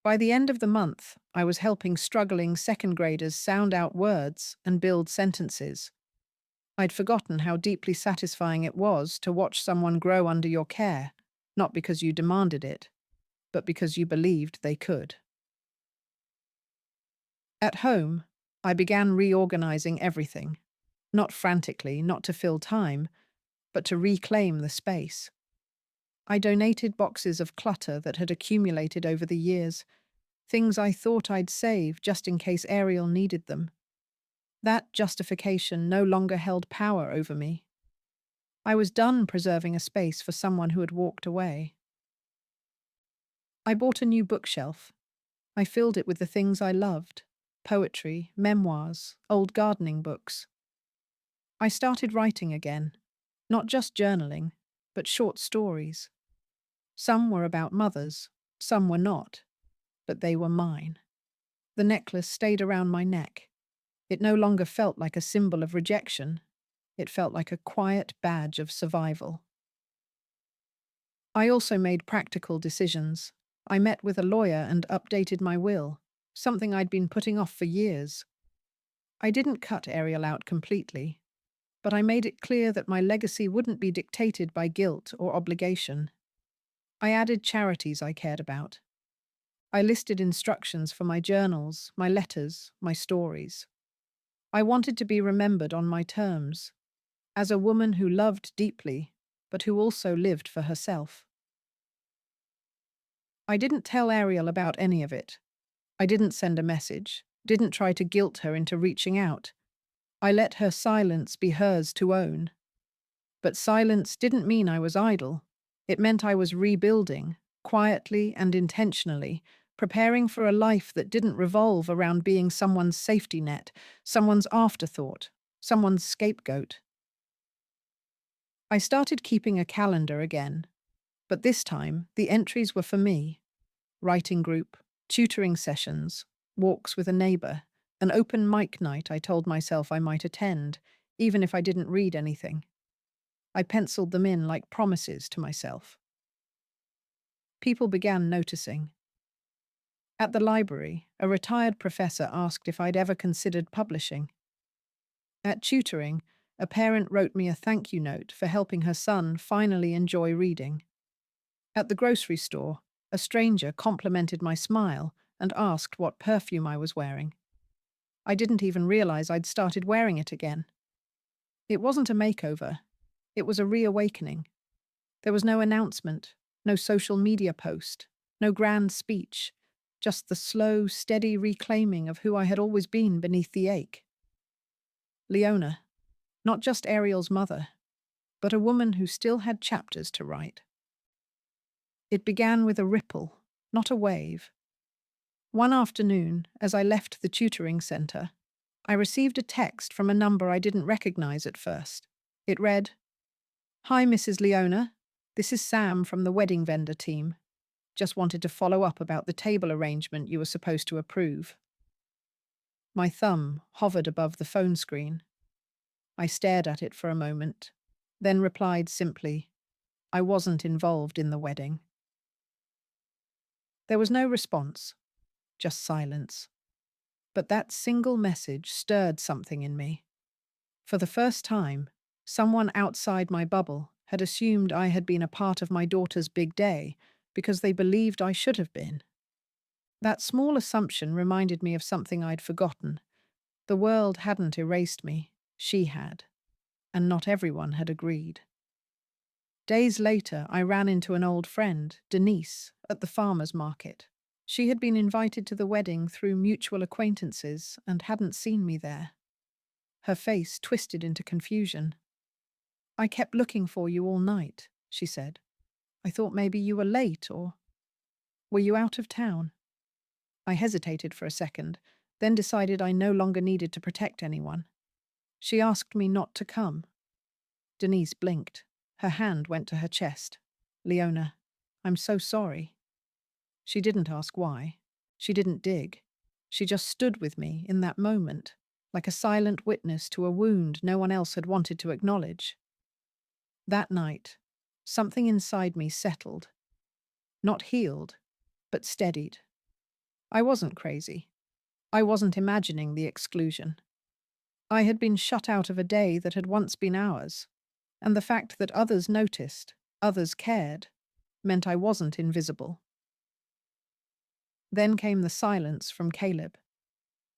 By the end of the month, I was helping struggling second graders sound out words and build sentences. I'd forgotten how deeply satisfying it was to watch someone grow under your care, not because you demanded it, but because you believed they could. At home, I began reorganizing everything, not frantically, not to fill time, but to reclaim the space. I donated boxes of clutter that had accumulated over the years, things I thought I'd save just in case Ariel needed them. That justification no longer held power over me. I was done preserving a space for someone who had walked away. I bought a new bookshelf. I filled it with the things I loved: poetry, memoirs, old gardening books. I started writing again, not just journaling, but short stories. Some were about mothers, some were not, but they were mine. The necklace stayed around my neck. It no longer felt like a symbol of rejection. It felt like a quiet badge of survival. I also made practical decisions. I met with a lawyer and updated my will, something I'd been putting off for years. I didn't cut Ariel out completely, but I made it clear that my legacy wouldn't be dictated by guilt or obligation. I added charities I cared about. I listed instructions for my journals, my letters, my stories. I wanted to be remembered on my terms, as a woman who loved deeply, but who also lived for herself. I didn't tell Ariel about any of it. I didn't send a message, didn't try to guilt her into reaching out. I let her silence be hers to own. But silence didn't mean I was idle. It meant I was rebuilding, quietly and intentionally, preparing for a life that didn't revolve around being someone's safety net, someone's afterthought, someone's scapegoat. I started keeping a calendar again, but this time the entries were for me: writing group, tutoring sessions, walks with a neighbor, an open mic night I told myself I might attend, even if I didn't read anything. I penciled them in like promises to myself. People began noticing. At the library, a retired professor asked if I'd ever considered publishing. At tutoring, a parent wrote me a thank you note for helping her son finally enjoy reading. At the grocery store, a stranger complimented my smile and asked what perfume I was wearing. I didn't even realize I'd started wearing it again. It wasn't a makeover. It was a reawakening. There was no announcement, no social media post, no grand speech, just the slow, steady reclaiming of who I had always been beneath the ache. Leona, not just Ariel's mother, but a woman who still had chapters to write. It began with a ripple, not a wave. One afternoon, as I left the tutoring center, I received a text from a number I didn't recognize at first. It read, "Hi, Mrs. Leona. This is Sam from the wedding vendor team. Just wanted to follow up about the table arrangement you were supposed to approve." My thumb hovered above the phone screen. I stared at it for a moment, then replied simply, "I wasn't involved in the wedding." There was no response, just silence. But that single message stirred something in me. For the first time, someone outside my bubble had assumed I had been a part of my daughter's big day because they believed I should have been. That small assumption reminded me of something I'd forgotten. The world hadn't erased me, she had, and not everyone had agreed. Days later, I ran into an old friend, Denise, at the farmer's market. She had been invited to the wedding through mutual acquaintances and hadn't seen me there. Her face twisted into confusion. "I kept looking for you all night," she said. "I thought maybe you were late, or were you out of town?" I hesitated for a second, then decided I no longer needed to protect anyone. She asked me not to come. Denise blinked. Her hand went to her chest. "Leona, I'm so sorry." She didn't ask why. She didn't dig. She just stood with me in that moment, like a silent witness to a wound no one else had wanted to acknowledge. That night, something inside me settled. Not healed, but steadied. I wasn't crazy. I wasn't imagining the exclusion. I had been shut out of a day that had once been ours, and the fact that others noticed, others cared, meant I wasn't invisible. Then came the silence from Caleb.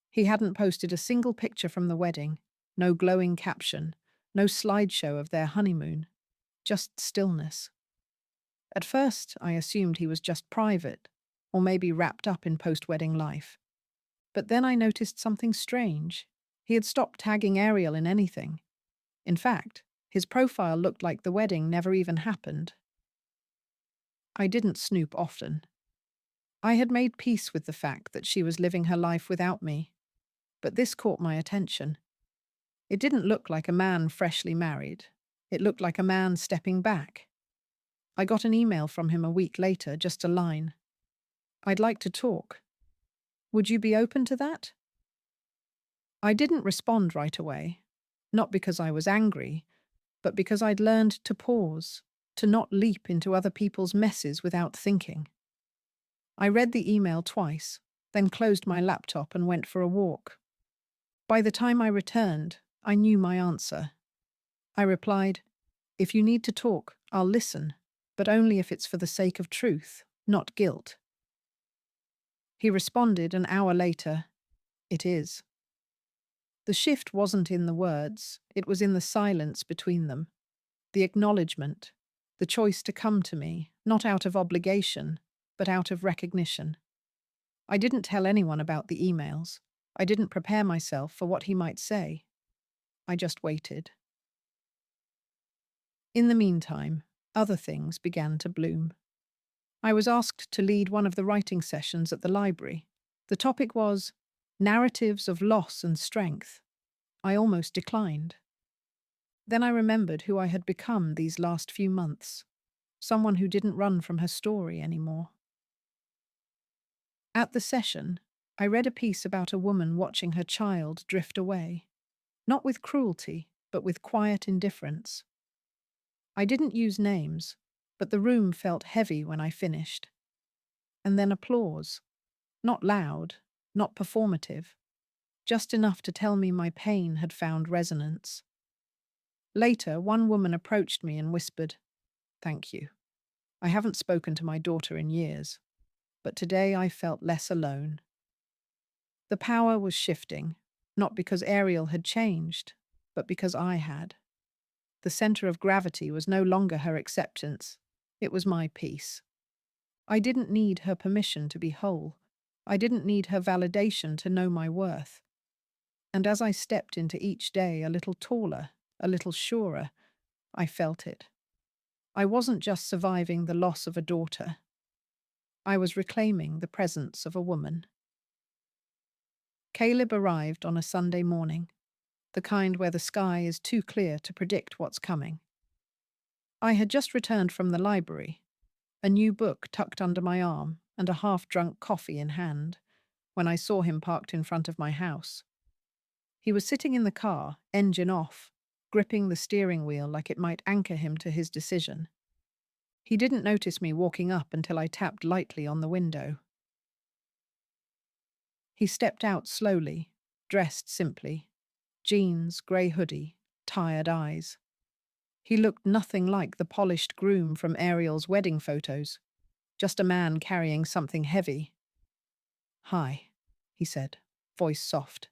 He hadn't posted a single picture from the wedding, no glowing caption, no slideshow of their honeymoon, just stillness. At first, I assumed he was just private, or maybe wrapped up in post-wedding life. But then I noticed something strange. He had stopped tagging Ariel in anything. In fact, his profile looked like the wedding never even happened. I didn't snoop often. I had made peace with the fact that she was living her life without me. But this caught my attention. It didn't look like a man freshly married. It looked like a man stepping back. I got an email from him a week later, just a line. "I'd like to talk. Would you be open to that?" I didn't respond right away, not because I was angry, but because I'd learned to pause, to not leap into other people's messes without thinking. I read the email twice, then closed my laptop and went for a walk. By the time I returned, I knew my answer. I replied, "If you need to talk, I'll listen, but only if it's for the sake of truth, not guilt." He responded an hour later, "It is." The shift wasn't in the words, it was in the silence between them. The acknowledgement, the choice to come to me, not out of obligation, but out of recognition. I didn't tell anyone about the emails. I didn't prepare myself for what he might say. I just waited. In the meantime, Other things began to bloom. I was asked to lead one of the writing sessions at the library. The topic was narratives of loss and strength. I almost declined. Then I remembered who I had become these last few months, someone who didn't run from her story anymore. At the session, I read a piece about a woman watching her child drift away, not with cruelty, but with quiet indifference. I didn't use names, but the room felt heavy when I finished. And then applause. Not loud, not performative, just enough to tell me my pain had found resonance. Later, one woman approached me and whispered, "Thank you. I haven't spoken to my daughter in years, but today I felt less alone." The power was shifting, not because Ariel had changed, but because I had. The center of gravity was no longer her acceptance, it was my peace. I didn't need her permission to be whole. I didn't need her validation to know my worth. And as I stepped into each day a little taller, a little surer, I felt it. I wasn't just surviving the loss of a daughter. I was reclaiming the presence of a woman. Caleb arrived on a Sunday morning, the kind where the sky is too clear to predict what's coming. I had just returned from the library, a new book tucked under my arm and a half-drunk coffee in hand, when I saw him parked in front of my house. He was sitting in the car, engine off, gripping the steering wheel like it might anchor him to his decision. He didn't notice me walking up until I tapped lightly on the window. He stepped out slowly, dressed simply. Jeans, grey hoodie, tired eyes. He looked nothing like the polished groom from Ariel's wedding photos, just a man carrying something heavy. "Hi," he said, voice soft.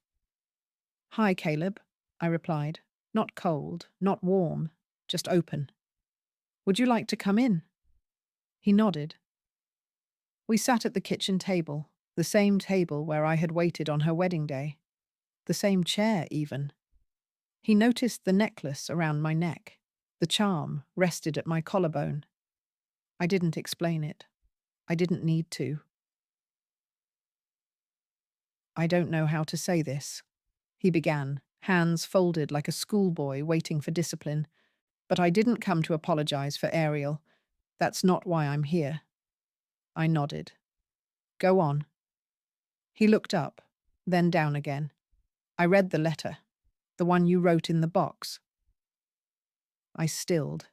"Hi, Caleb," I replied, not cold, not warm, just open. "Would you like to come in?" He nodded. We sat at the kitchen table, the same table where I had waited on her wedding day. The same chair, even. He noticed the necklace around my neck. The charm rested at my collarbone. I didn't explain it. I didn't need to. "I don't know how to say this," he began, hands folded like a schoolboy waiting for discipline. "But I didn't come to apologize for Ariel. That's not why I'm here." I nodded. "Go on." He looked up, then down again. "I read the letter, the one you wrote in the box." I stilled.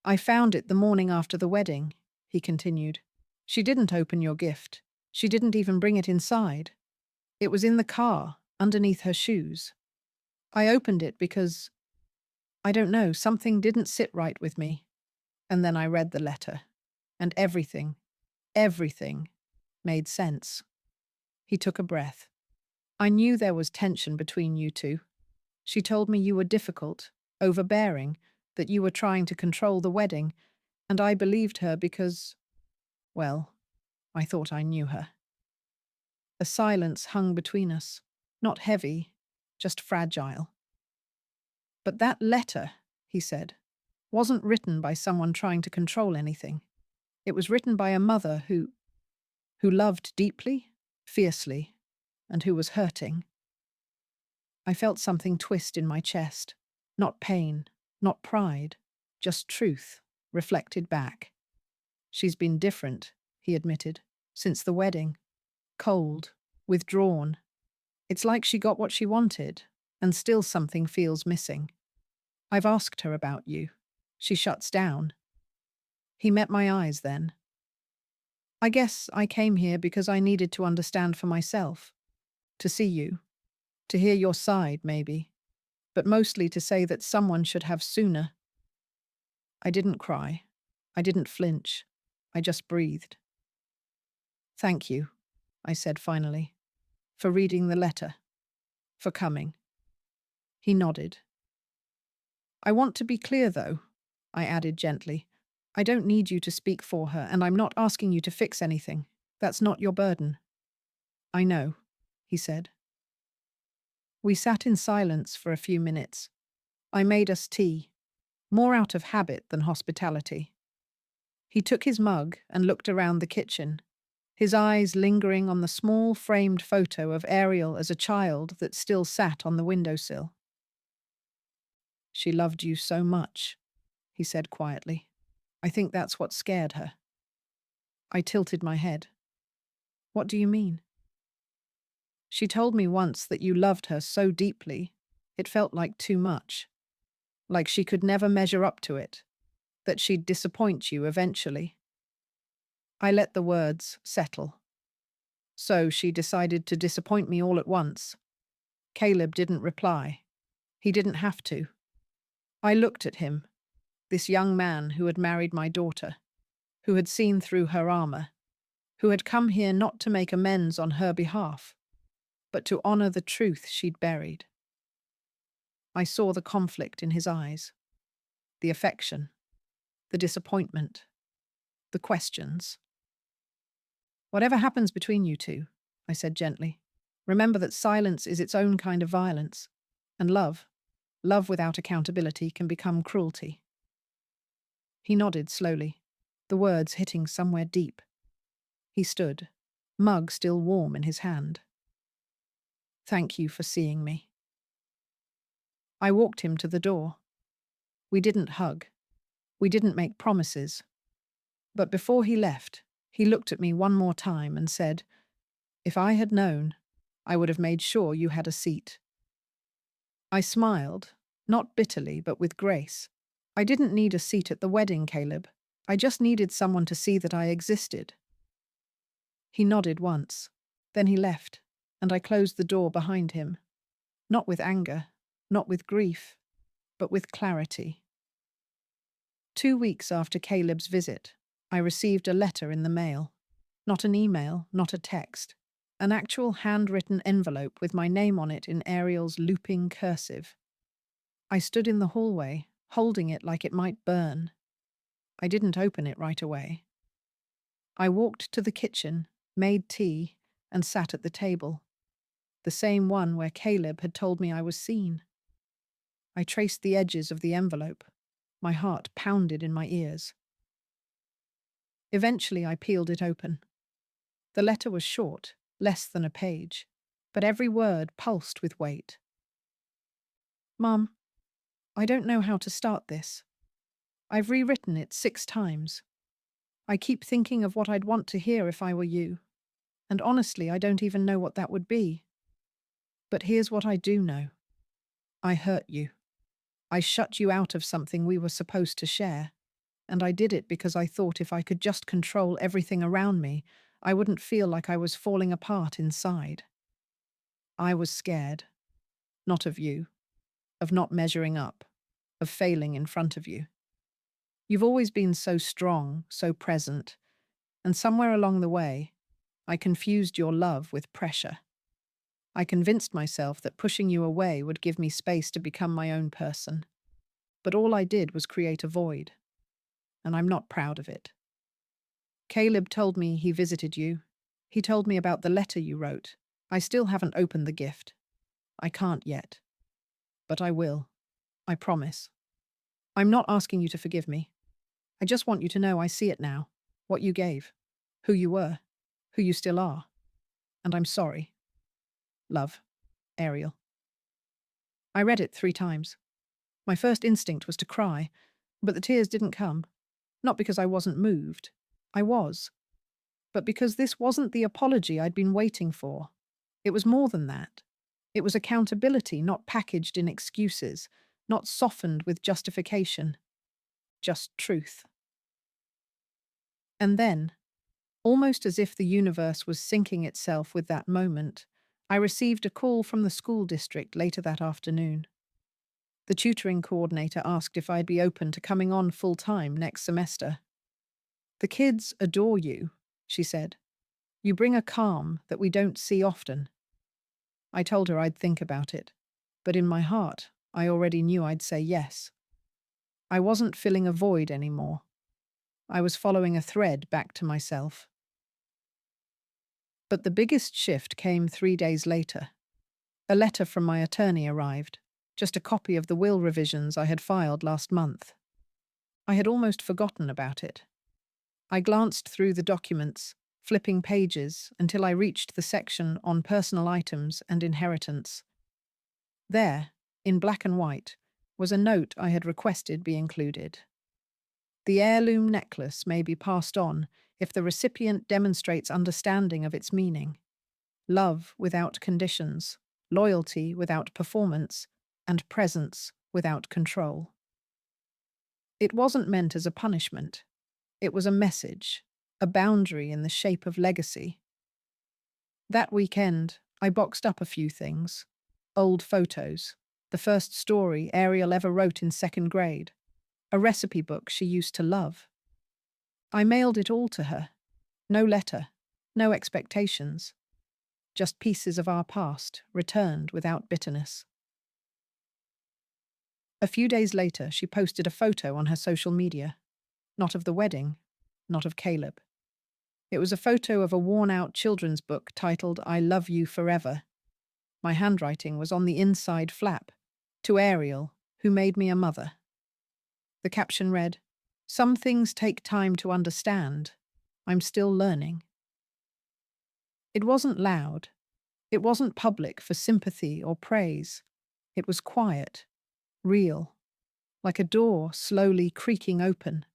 "I found it the morning after the wedding," he continued. "She didn't open your gift. She didn't even bring it inside. It was in the car, underneath her shoes. I opened it because, I don't know, something didn't sit right with me. And then I read the letter. And everything made sense." He took a breath. "I knew there was tension between you two. She told me you were difficult, overbearing, that you were trying to control the wedding, and I believed her because, well, I thought I knew her." A silence hung between us, not heavy, just fragile. "But that letter," he said, "wasn't written by someone trying to control anything. It was written by a mother who loved deeply, fiercely, and who was hurting." I felt something twist in my chest. Not pain, not pride, just truth, reflected back. "She's been different," he admitted, "since the wedding. Cold, withdrawn. It's like she got what she wanted, and still something feels missing. I've asked her about you. She shuts down." He met my eyes then. "I guess I came here because I needed to understand for myself. To see you. To hear your side, maybe. But mostly to say that someone should have sooner." I didn't cry. I didn't flinch. I just breathed. "Thank you," I said finally, "for reading the letter. For coming." He nodded. "I want to be clear, though," I added gently. "I don't need you to speak for her, and I'm not asking you to fix anything. That's not your burden." "I know," he said. We sat in silence for a few minutes. I made us tea. more out of habit than hospitality. He took his mug and looked around the kitchen, his eyes lingering on the small framed photo of Ariel as a child that still sat on the windowsill. "She loved you so much," he said quietly. "I think that's what scared her." I tilted my head. "What do you mean?" "She told me once that you loved her so deeply, it felt like too much. Like she could never measure up to it, that she'd disappoint you eventually." I let the words settle. So she decided to disappoint me all at once. Caleb didn't reply. He didn't have to. I looked at him, this young man who had married my daughter, who had seen through her armor, who had come here not to make amends on her behalf, but to honor the truth she'd buried. I saw the conflict in his eyes, the affection, the disappointment, the questions. "Whatever happens between you two," I said gently, "remember that silence is its own kind of violence, and love without accountability can become cruelty." He nodded slowly, the words hitting somewhere deep. He stood, mug still warm in his hand. "Thank you for seeing me." I walked him to the door. We didn't hug. We didn't make promises. But before he left, he looked at me one more time and said, "If I had known, I would have made sure you had a seat." I smiled, not bitterly, but with grace. "I didn't need a seat at the wedding, Caleb. I just needed someone to see that I existed." He nodded once. Then he left, and I closed the door behind him. Not with anger, not with grief, but with clarity. 2 weeks after Caleb's visit, I received a letter in the mail. Not an email, not a text. An actual handwritten envelope with my name on it in Ariel's looping cursive. I stood in the hallway, holding it like it might burn. I didn't open it right away. I walked to the kitchen, made tea, and sat at the table. The same one where Caleb had told me I was seen. I traced the edges of the envelope. My heart pounded in my ears. Eventually, I peeled it open. The letter was short, less than a page, but every word pulsed with weight. "Mum, I don't know how to start this. I've rewritten it 6 times. I keep thinking of what I'd want to hear if I were you, and honestly, I don't even know what that would be. But here's what I do know. I hurt you. I shut you out of something we were supposed to share, and I did it because I thought if I could just control everything around me, I wouldn't feel like I was falling apart inside. I was scared. Not of you. Of not measuring up. Of failing in front of you. You've always been so strong, so present, and somewhere along the way, I confused your love with pressure. I convinced myself that pushing you away would give me space to become my own person. But all I did was create a void, and I'm not proud of it. Caleb told me he visited you. He told me about the letter you wrote. I still haven't opened the gift. I can't yet. But I will. I promise. I'm not asking you to forgive me. I just want you to know I see it now. What you gave. Who you were. Who you still are. And I'm sorry. Love. Ariel. I read it 3 times. My first instinct was to cry, but the tears didn't come. Not because I wasn't moved. I was. But because this wasn't the apology I'd been waiting for. It was more than that. It was accountability not packaged in excuses, not softened with justification. Just truth. And then, almost as if the universe was syncing itself with that moment, I received a call from the school district later that afternoon. The tutoring coordinator asked if I'd be open to coming on full-time next semester. "The kids adore you," she said. "You bring a calm that we don't see often." I told her I'd think about it, but in my heart, I already knew I'd say yes. I wasn't filling a void anymore. I was following a thread back to myself. But the biggest shift came 3 days later. A letter from my attorney arrived, just a copy of the will revisions I had filed last month. I had almost forgotten about it. I glanced through the documents, flipping pages until I reached the section on personal items and inheritance. There, in black and white, was a note I had requested be included. The heirloom necklace may be passed on if the recipient demonstrates understanding of its meaning. Love without conditions, loyalty without performance, and presence without control. It wasn't meant as a punishment. It was a message, a boundary in the shape of legacy. That weekend, I boxed up a few things. Old photos, the first story Ariel ever wrote in second grade, a recipe book she used to love. I mailed it all to her. No letter, no expectations. Just pieces of our past, returned without bitterness. A few days later, she posted a photo on her social media. Not of the wedding, not of Caleb. It was a photo of a worn-out children's book titled I Love You Forever. My handwriting was on the inside flap, to Ariel, who made me a mother. The caption read, "Some things take time to understand. I'm still learning." It wasn't loud. It wasn't public for sympathy or praise. It was quiet, real, like a door slowly creaking open.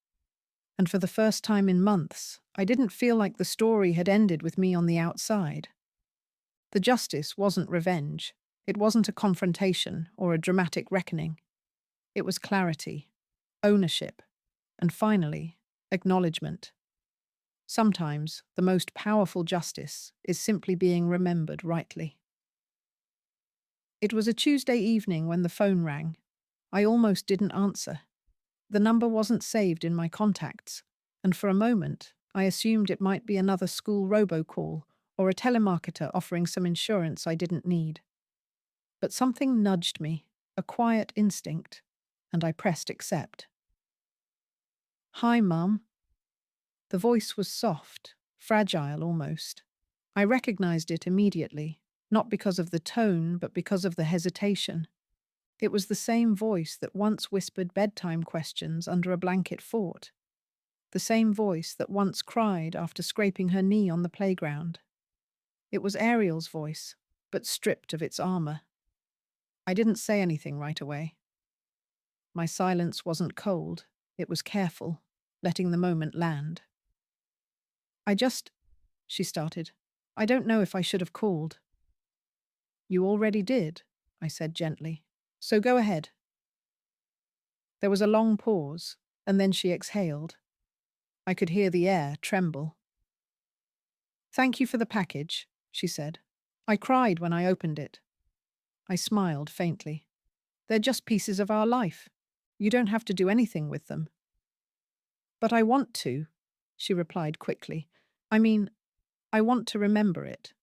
And for the first time in months, I didn't feel like the story had ended with me on the outside. The justice wasn't revenge. It wasn't a confrontation or a dramatic reckoning. It was clarity, ownership, and finally, acknowledgement. Sometimes the most powerful justice is simply being remembered rightly. It was a Tuesday evening when the phone rang. I almost didn't answer. The number wasn't saved in my contacts, and for a moment, I assumed it might be another school robocall or a telemarketer offering some insurance I didn't need. But something nudged me, a quiet instinct, and I pressed accept. "Hi, Mum." The voice was soft, fragile almost. I recognized it immediately, not because of the tone, but because of the hesitation. It was the same voice that once whispered bedtime questions under a blanket fort. The same voice that once cried after scraping her knee on the playground. It was Ariel's voice, but stripped of its armor. I didn't say anything right away. My silence wasn't cold, it was careful, letting the moment land. She started. "I don't know if I should have called." "You already did," I said gently. "So go ahead." There was a long pause, and then she exhaled. I could hear the air tremble. "Thank you for the package," she said. "I cried when I opened it." I smiled faintly. "They're just pieces of our life. You don't have to do anything with them." "But I want to," she replied quickly. I want to remember it.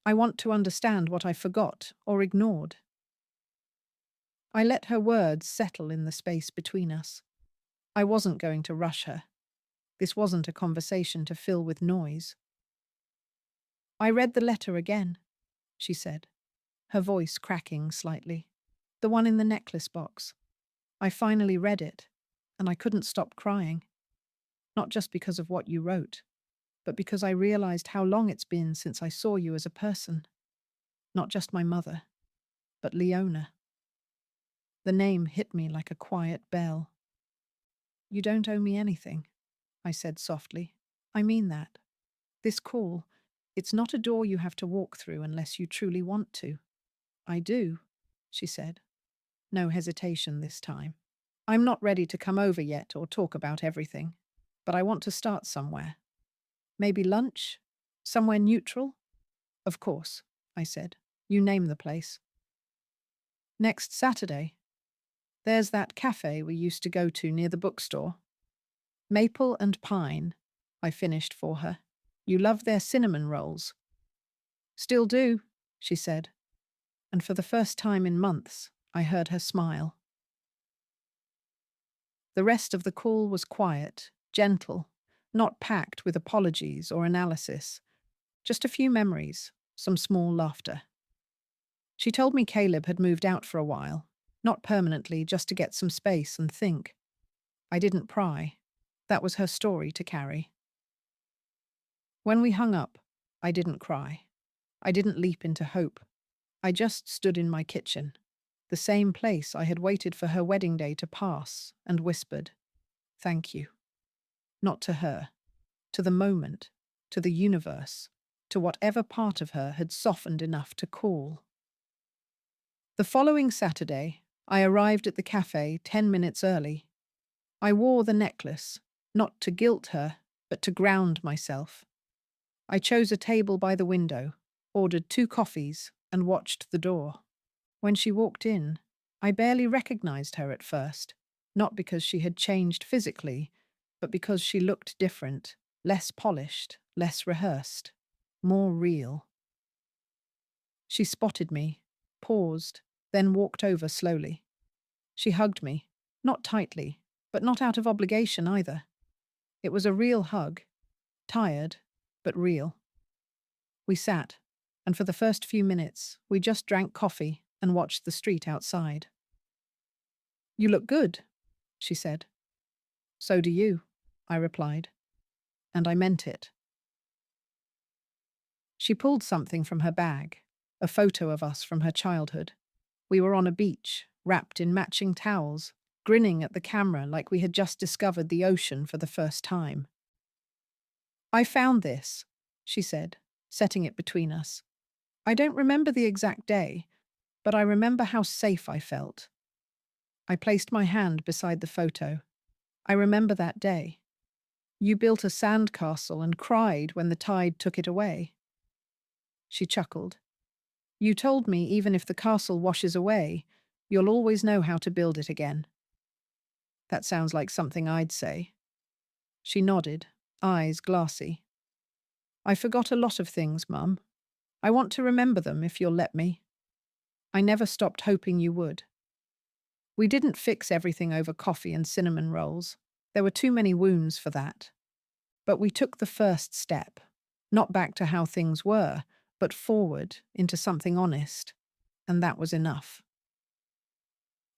I want to understand what I forgot or ignored." I let her words settle in the space between us. I wasn't going to rush her. This wasn't a conversation to fill with noise. "I read the letter again," she said, her voice cracking slightly. "The one in the necklace box. I finally read it, and I couldn't stop crying. Not just because of what you wrote, but because I realized how long it's been since I saw you as a person. Not just my mother, but Leona." The name hit me like a quiet bell. "You don't owe me anything," I said softly. "I mean that. This call, it's not a door you have to walk through unless you truly want to." "I do," she said. No hesitation this time. "I'm not ready to come over yet or talk about everything, but I want to start somewhere. Maybe lunch? Somewhere neutral?" "Of course," I said. "You name the place." "Next Saturday. There's that cafe we used to go to near the bookstore." "Maple and Pine," I finished for her. "You love their cinnamon rolls." "Still do," she said, and for the first time in months, I heard her smile. The rest of the call was quiet, gentle, not packed with apologies or analysis. Just a few memories, some small laughter. She told me Caleb had moved out for a while, not permanently, just to get some space and think. I didn't pry. That was her story to carry. When we hung up, I didn't cry. I didn't leap into hope. I just stood in my kitchen, the same place I had waited for her wedding day to pass, and whispered, "Thank you." Not to her, to the moment, to the universe, to whatever part of her had softened enough to call. The following Saturday, I arrived at the cafe 10 minutes early. I wore the necklace, not to guilt her, but to ground myself. I chose a table by the window, ordered 2 coffees, and watched the door. When she walked in, I barely recognized her at first, not because she had changed physically, but because she looked different, less polished, less rehearsed, more real. She spotted me, paused, then walked over slowly. She hugged me, not tightly, but not out of obligation either. It was a real hug, tired, but real. We sat, and for the first few minutes, we just drank coffee and watched the street outside. "You look good," she said. "So do you," I replied, and I meant it. She pulled something from her bag, a photo of us from her childhood. We were on a beach, wrapped in matching towels, grinning at the camera like we had just discovered the ocean for the first time. "I found this," she said, setting it between us. "I don't remember the exact day, but I remember how safe I felt." I placed my hand beside the photo. "I remember that day. You built a sandcastle and cried when the tide took it away." She chuckled. "You told me even if the castle washes away, you'll always know how to build it again." That sounds like something I'd say. She nodded, eyes glassy. "I forgot a lot of things, Mum. I want to remember them if you'll let me. I never stopped hoping you would." We didn't fix everything over coffee and cinnamon rolls. There were too many wounds for that. But we took the first step, not back to how things were, but forward into something honest, and that was enough.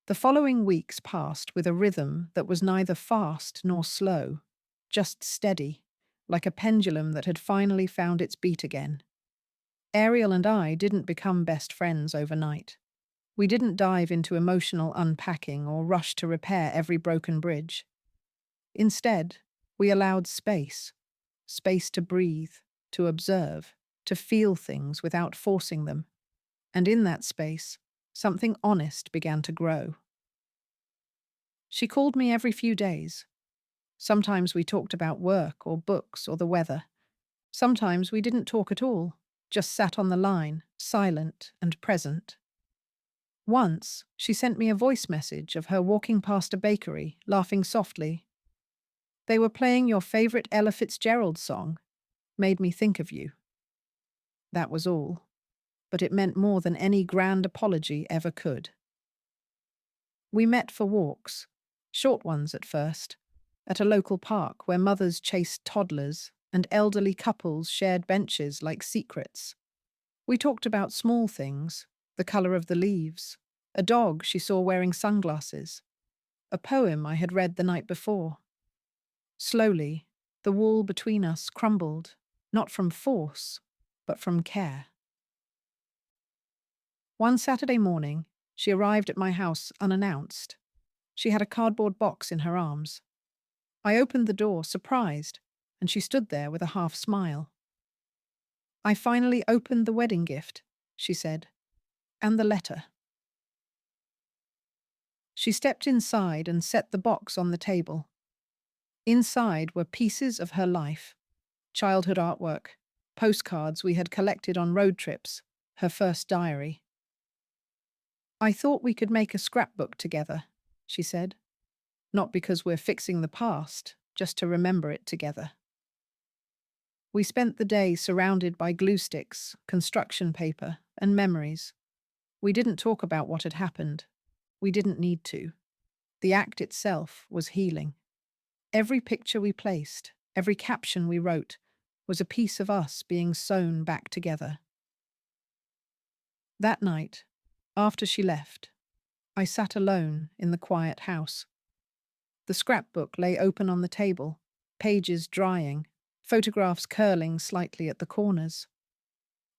The following weeks passed with a rhythm that was neither fast nor slow, just steady, like a pendulum that had finally found its beat again. Ariel and I didn't become best friends overnight. We didn't dive into emotional unpacking or rush to repair every broken bridge. Instead, we allowed space to breathe, to observe, to feel things without forcing them. And in that space, something honest began to grow. She called me every few days. Sometimes we talked about work or books or the weather. Sometimes we didn't talk at all, just sat on the line, silent and present. Once, she sent me a voice message of her walking past a bakery, laughing softly. "They were playing your favorite Ella Fitzgerald song. Made me think of you." That was all, but it meant more than any grand apology ever could. We met for walks, short ones at first, at a local park where mothers chased toddlers and elderly couples shared benches like secrets. We talked about small things, the color of the leaves, a dog she saw wearing sunglasses, a poem I had read the night before. Slowly, the wall between us crumbled, not from force, but from care. One Saturday morning, she arrived at my house unannounced. She had a cardboard box in her arms. I opened the door, surprised, and she stood there with a half smile. "I finally opened the wedding gift," she said, "and the letter." She stepped inside and set the box on the table. Inside were pieces of her life, childhood artwork, postcards we had collected on road trips, her first diary. "I thought we could make a scrapbook together," she said. "Not because we're fixing the past, just to remember it together." We spent the day surrounded by glue sticks, construction paper, and memories. We didn't talk about what had happened. We didn't need to. The act itself was healing. Every picture we placed, every caption we wrote, was a piece of us being sewn back together. That night, after she left, I sat alone in the quiet house. The scrapbook lay open on the table, pages drying, photographs curling slightly at the corners.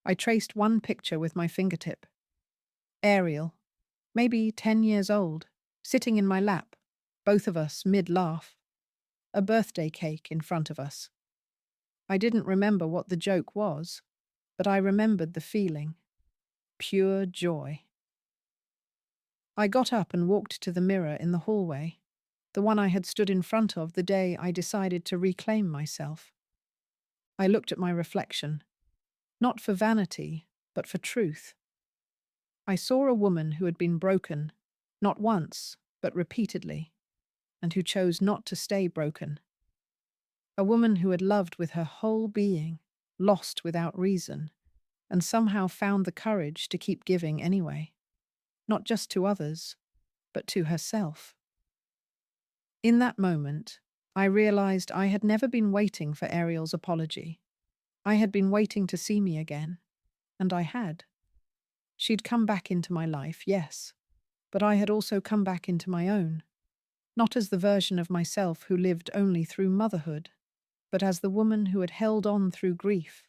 I traced one picture with my fingertip. Ariel, maybe 10 years old, sitting in my lap, both of us mid-laugh. A birthday cake in front of us. I didn't remember what the joke was, but I remembered the feeling. Pure joy. I got up and walked to the mirror in the hallway, the one I had stood in front of the day I decided to reclaim myself. I looked at my reflection, not for vanity, but for truth. I saw a woman who had been broken, not once, but repeatedly, and who chose not to stay broken. A woman who had loved with her whole being, lost without reason, and somehow found the courage to keep giving anyway, not just to others, but to herself. In that moment, I realized I had never been waiting for Ariel's apology. I had been waiting to see me again, and I had. She'd come back into my life, yes, but I had also come back into my own, not as the version of myself who lived only through motherhood, but as the woman who had held on through grief,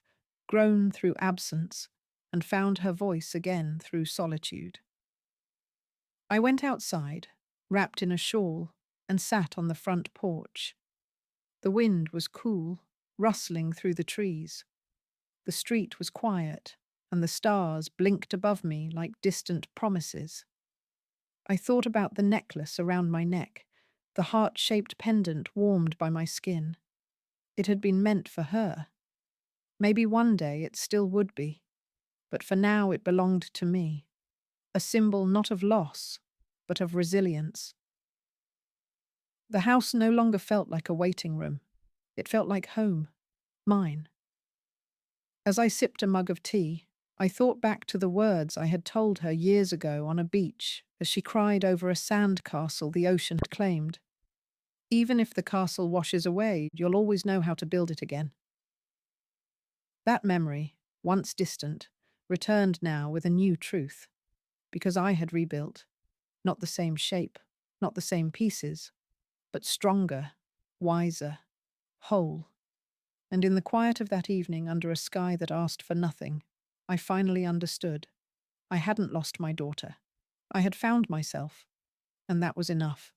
grown through absence, and found her voice again through solitude. I went outside, wrapped in a shawl, and sat on the front porch. The wind was cool, rustling through the trees. The street was quiet, and the stars blinked above me like distant promises. I thought about the necklace around my neck, the heart-shaped pendant warmed by my skin. It had been meant for her. Maybe one day it still would be, but for now it belonged to me, a symbol not of loss, but of resilience. The house no longer felt like a waiting room. It felt like home, mine. As I sipped a mug of tea, I thought back to the words I had told her years ago on a beach as she cried over a sand castle the ocean had claimed. Even if the castle washes away, you'll always know how to build it again. That memory, once distant, returned now with a new truth, because I had rebuilt, not the same shape, not the same pieces, but stronger, wiser, whole. And in the quiet of that evening under a sky that asked for nothing, I finally understood. I hadn't lost my daughter. I had found myself, and that was enough.